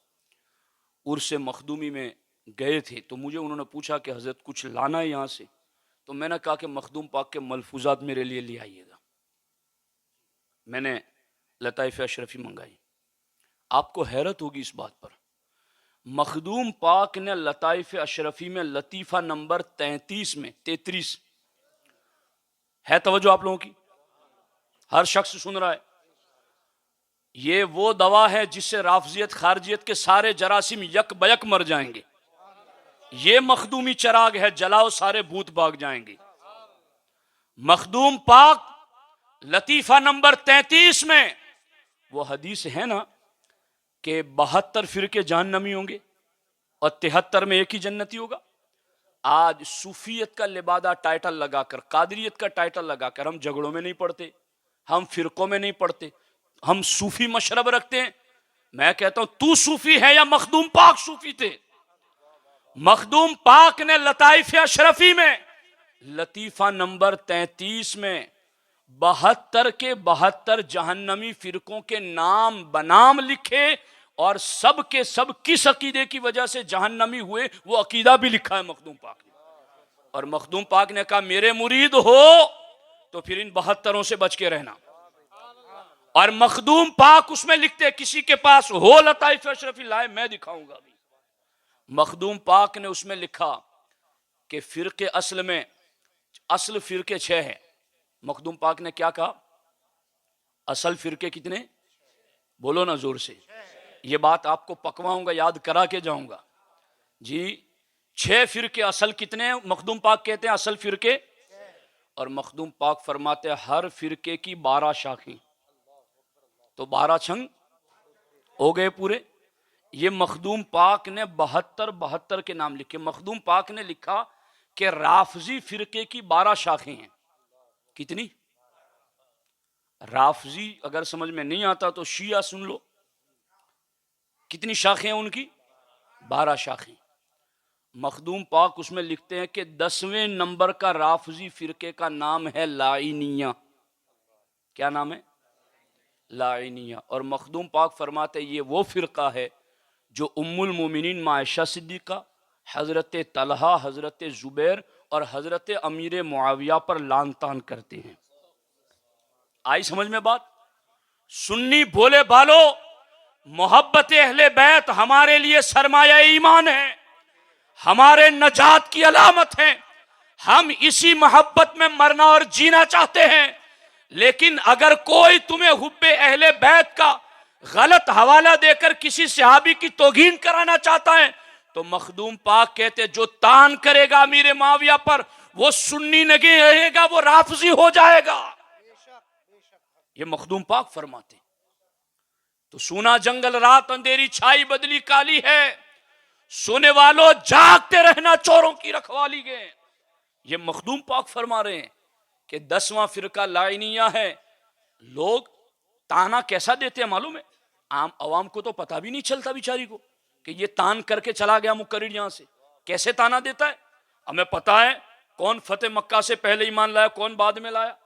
उर्स मखदूमी में गए थे, तो मुझे उन्होंने पूछा कि हजरत कुछ लाना है यहाँ से, तो मैंने कहा कि मखदूम पाक के मलफूजात मेरे लिए ले आइएगा। मैंने लताइफ अशरफी मंगाई। आपको हैरत होगी इस बात पर, मखदूम पाक ने लताइफ अशरफी में लतीफ़ा नंबर 33 में 33 है, तवज्जो आप लोगों की, हर शख्स सुन रहा है, ये वो दवा है जिससे राफजियत खारजियत के सारे जरासीम यक बयक मर जाएंगे। ये मखदूमी चराग है, जलाओ सारे भूत भाग जाएंगे। मखदूम पाक लतीफा नंबर 33 में वो हदीस है ना कि 72 फिरके जहन्नमी होंगे और 73 में एक ही जन्नती होगा। आज सूफियत का लिबादा टाइटल लगाकर, कादरियत का टाइटल लगाकर हम झगड़ों में नहीं पड़ते, हम फिरकों में नहीं पड़ते, हम सूफी मशरब रखते हैं। मैं कहता हूं तू सूफी है या मखदूम पाक सूफी थे? मखदूम पाक ने लताइफ अशरफी में लतीफा नंबर 33 में 72 के 72 जहन्नमी फिरकों के नाम बनाम लिखे और सब के सब किस अकीदे की वजह से जहन्नमी हुए वो अकीदा भी लिखा है मखदूम पाक ने। और मखदूम पाक ने कहा मेरे मुरीद हो तो फिर इन 72 से बच के रहना। और मखदूम पाक उसमें लिखते, किसी के पास हो लताइफ अशरफी लाए मैं दिखाऊंगा अभी। मखदूम पाक ने उसमें लिखा कि फिरके असल में, असल फिरके 6 है। मखदूम पाक ने क्या कहा? असल फिरके कितने? बोलो ना जोर से, ये बात आपको पकवाऊंगा, याद करा के जाऊंगा जी। 6 फिरके असल कितने हैं? मखदूम पाक कहते हैं असल फिरके, और मखदूम पाक फरमाते हैं हर फिरके की 12 शाखें, तो 12 छंग हो गए पूरे। ये मखदूम पाक ने 72 के नाम लिखे। मखदूम पाक ने लिखा कि राफजी फिरके की 12 शाखें हैं। कितनी? राफजी अगर समझ में नहीं आता तो शिया सुन लो, कितनी शाखें हैं उनकी? 12 शाखें। मखदूम पाक उसमें लिखते हैं कि 10वें नंबर का राफजी फिरके का नाम है लाइनिया। क्या नाम है? लाइनिया। और मखदूम पाक फरमाते ये वो फिरका है जो उम्मुल मोमिनीन मायशा सिद्दीक़ा, हज़रत तलहा, हज़रत ज़ुबैर और हज़रत अमीर मुआविया पर लान तान करते हैं। आई समझ में बात? सुन्नी भोले बालो, मोहब्बत अहले बैत हमारे लिए सरमाया ईमान है, हमारे नजात की अलामत है। हम इसी मोहब्बत में मरना और जीना चाहते हैं। लेकिन अगर कोई तुम्हें हुब्बे अहले बैत का गलत हवाला देकर किसी सहाबी की तौहीन कराना चाहता है तो मखदूम पाक कहते जो तान करेगा अमीर मुआविया पर वो सुन्नी नहीं रहेगा, वो राफजी हो जाएगा। ये मखदूम पाक फरमाते। तो सुना जंगल रात अंधेरी छाई बदली काली है, सोने वालों जागते रहना चोरों की रखवाली के। ये मखदूम पाक फरमा रहे हैं कि 10वां फिरका लाइनिया है। लोग ताना कैसा देते हैं मालूम है? आम अवाम को तो पता भी नहीं चलता बेचारी को कि ये तान करके चला गया मुकर्रिर यहां से। कैसे ताना देता है? हमें पता है कौन फतेह मक्का से पहले ईमान लाया, कौन बाद में लाया,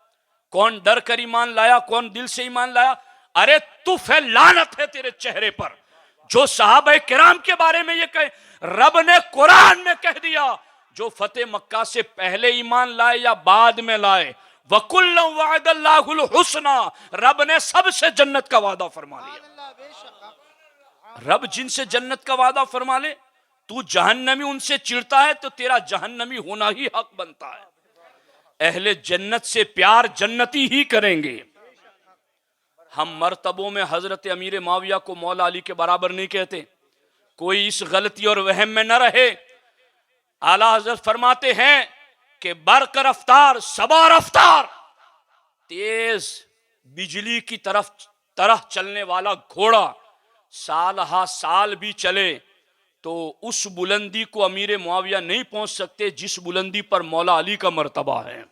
कौन डर कर ईमान लाया, कौन दिल से ईमान लाया। अरे तुफ है, लानत है तेरे चेहरे पर जो सहाबा किराम के बारे में ये कहे। रब ने कुरान में कह दिया जो फतेह मक्का से पहले ईमान लाए या बाद में लाए वकुल्लम वअदल्लाहुल हुस्ना, रब ने सबसे जन्नत का वादा फरमा लिया। रब जिनसे जन्नत का वादा फरमा ले, तू जहन्नमी उनसे चिढ़ता है तो तेरा जहन्नमी होना ही हक बनता है। अहले जन्नत से प्यार जन्नती ही करेंगे। हम मर्तबों में हजरत अमीर माविया को मौला अली के बराबर नहीं कहते। कोई इस गलती और वहम में न रहे। आला हजरत फरमाते हैं कि बर्क रफ्तार सबा रफ्तार, तेज बिजली की तरह चलने वाला घोड़ा साल हा साल भी चले तो उस बुलंदी को अमीर मुआविया नहीं पहुंच सकते जिस बुलंदी पर मौला अली का मर्तबा है।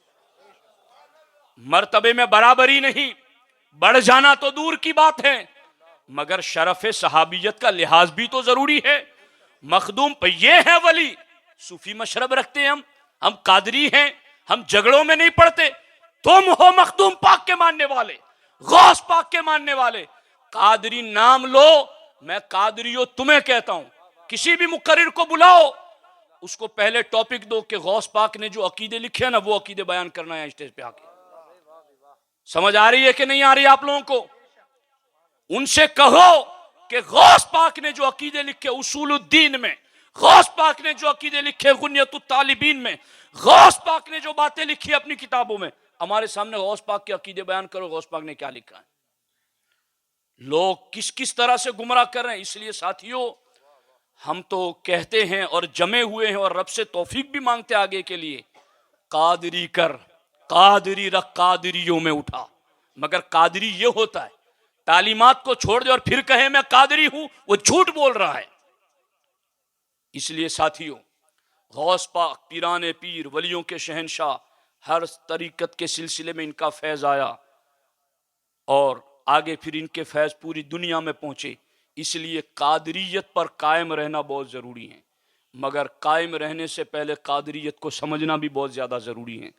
मर्तबे में बराबरी नहीं, बढ़ जाना तो दूर की बात है, मगर शरफ सहाबियत का लिहाज भी तो जरूरी है। मखदूम पे ये है वली, सूफी मशरब रखते हैं हम कादरी हैं, हम झगड़ों में नहीं पड़ते। तुम हो मखदूम पाक के मानने वाले, गौस पाक के मानने वाले, कादरी नाम लो, मैं कादरियो तुम्हें कहता हूं। किसी भी मुकर्रिर को बुलाओ, उसको पहले टॉपिक दो कि गौस पाक ने जो अकीदे लिखे हैं ना, वो अकीदे बयान करना है स्टेज पे आके। समझ आ रही है कि नहीं आ रही आप लोगों को? उनसे कहो कि गौस पाक ने जो अकीदे लिखे उसूलुद्दीन में, गौस पाक ने जो अकीदे लिखे गुनियतुत तालिबीन में, गौस पाक ने जो बातें लिखी अपनी किताबों में, हमारे सामने गौस पाक के अकीदे बयान करो, गौस पाक ने क्या लिखा है। लोग किस किस तरह से गुमराह कर रहे हैं। इसलिए साथियों, हम तो कहते हैं और जमे हुए हैं और रब से तौफीक भी मांगते आगे के लिए, कादरी कर, कादरी रख, कादरियों में उठा। मगर कादरी ये होता है तालीमात को छोड़ दे और फिर कहे मैं कादरी हूं, वो झूठ बोल रहा है। इसलिए साथियों, गौस पाक, पीराने पीर, वलियों के शहनशाह, हर तरीकत के सिलसिले में इनका फैज आया और आगे फिर इनके फैज पूरी दुनिया में पहुंचे। इसलिए कादरियत पर कायम रहना बहुत ज़रूरी है, मगर कायम रहने से पहले कादरियत को समझना भी बहुत ज़्यादा ज़रूरी है।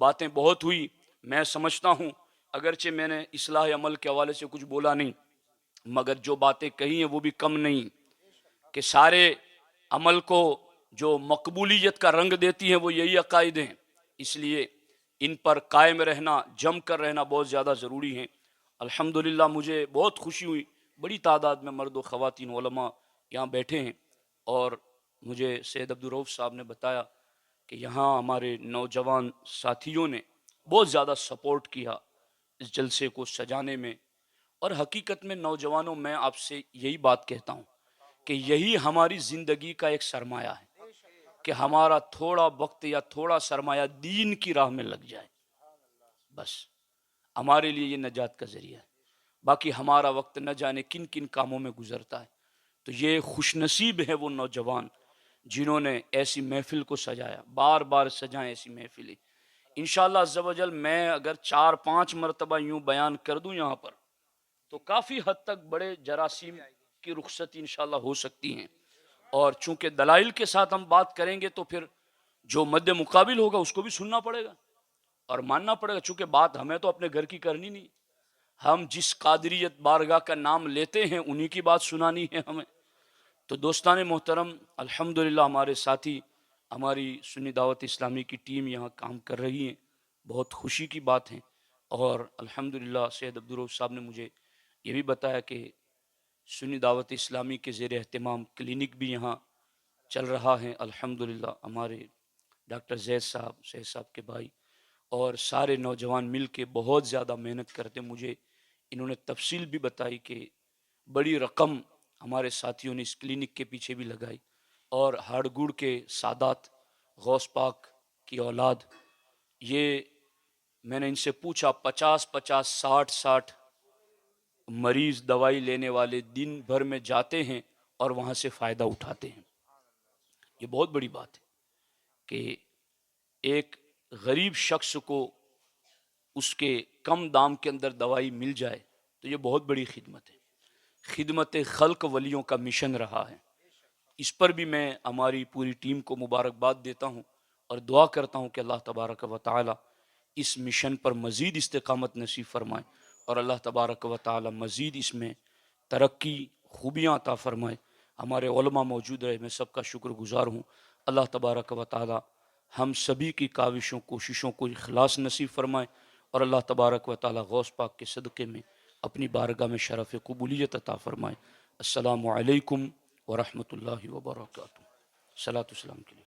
बातें बहुत हुई, मैं समझता हूँ, अगरचे मैंने इस्लाह अमल के हवाले से कुछ बोला नहीं, मगर जो बातें कही हैं वो भी कम नहीं, कि सारे अमल को जो मकबूलियत का रंग देती हैं वो यही अकायद हैं। इसलिए इन पर कायम रहना, जम कर रहना बहुत ज़्यादा ज़रूरी है। अल्हम्दुलिल्लाह मुझे बहुत खुशी हुई, बड़ी तादाद में मर्द व ख़वातीन उलमा यहाँ बैठे हैं और मुझे सैयद अब्दुल रऊफ़ साहब ने बताया कि यहाँ हमारे नौजवान साथियों ने बहुत ज़्यादा सपोर्ट किया इस जलसे को सजाने में। और हकीकत में नौजवानों, मैं आपसे यही बात कहता हूँ कि यही हमारी ज़िंदगी का एक सरमाया है कि हमारा थोड़ा वक्त या थोड़ा सरमाया दीन की राह में लग जाए, बस हमारे लिए ये नजात का ज़रिया है। बाकी हमारा वक्त न जाने किन किन कामों में गुजरता है। तो ये खुशनसीब है वो नौजवान जिन्होंने ऐसी महफिल को सजाया, बार बार सजाएं ऐसी महफिलें। इंशाअल्लाह अज़्ज़ा वजल मैं अगर 4-5 मरतबा यूँ बयान कर दूँ यहाँ पर, तो काफ़ी हद तक बड़े जरासीम की रुखसत इंशाअल्लाह हो सकती हैं। और चूंकि दलाइल के साथ हम बात करेंगे तो फिर जो मद्दे मुकाबिल होगा उसको भी सुनना पड़ेगा और मानना पड़ेगा। चूंकि बात हमें तो अपने घर की करनी नहीं, हम जिस कादरियत बारगाह का नाम लेते हैं उन्हीं की बात सुनानी है हमें। तो दोस्तान मोहतरम, अल्हम्दुलिल्लाह हमारे साथी, हमारी सुन्नी दावत इस्लामी की टीम यहाँ काम कर रही है, बहुत खुशी की बात है। और अल्हम्दुलिल्लाह सैयद अब्दुल रऊफ़ साहब ने मुझे ये भी बताया कि सुन्नी दावत इस्लामी के ज़ेर एहतमाम क्लिनिक भी यहाँ चल रहा है। अल्हम्दुलिल्लाह हमारे डॉक्टर जैद साहब, सैयद साहब के भाई और सारे नौजवान मिल के बहुत ज़्यादा मेहनत करते। मुझे इन्होंने तफसील भी बताई कि बड़ी रकम हमारे साथियों ने इस क्लिनिक के पीछे भी लगाई। और हाड़गुड़ के सादात, गौस पाक की औलाद, ये मैंने इनसे पूछा, 50-50, 60-60 मरीज़ दवाई लेने वाले दिन भर में जाते हैं और वहाँ से फ़ायदा उठाते हैं। ये बहुत बड़ी बात है कि एक गरीब शख्स को उसके कम दाम के अंदर दवाई मिल जाए, तो ये बहुत बड़ी खिदमत है। खिदमत खल्क वलियों का मिशन रहा है। इस पर भी मैं हमारी पूरी टीम को मुबारकबाद देता हूँ और दुआ करता हूँ कि अल्लाह तबारक व तआला इस मिशन पर मज़ीद इस्तिक़ामत नसीब फरमाए और अल्लाह तबारक व तआला मज़ीद इसमें तरक्की, खूबियाँ अता फरमाए। हमारे उलमा मौजूद रहे, मैं सबका शुक्रगुज़ार हूँ। अल्लाह तबारक व तआला हम सभी की काविशों कोशिशों को इखलास नसीब फरमाए और अल्लाह तबारक व तआला गौस पाक के सदक़े में अपनी बारगाह में शरफ़ कबूलियत अता फरमाए। अस्सलामु अलैकुम व रहमतुल्लाहि व बरकातुहू। सलातो सलाम के लिए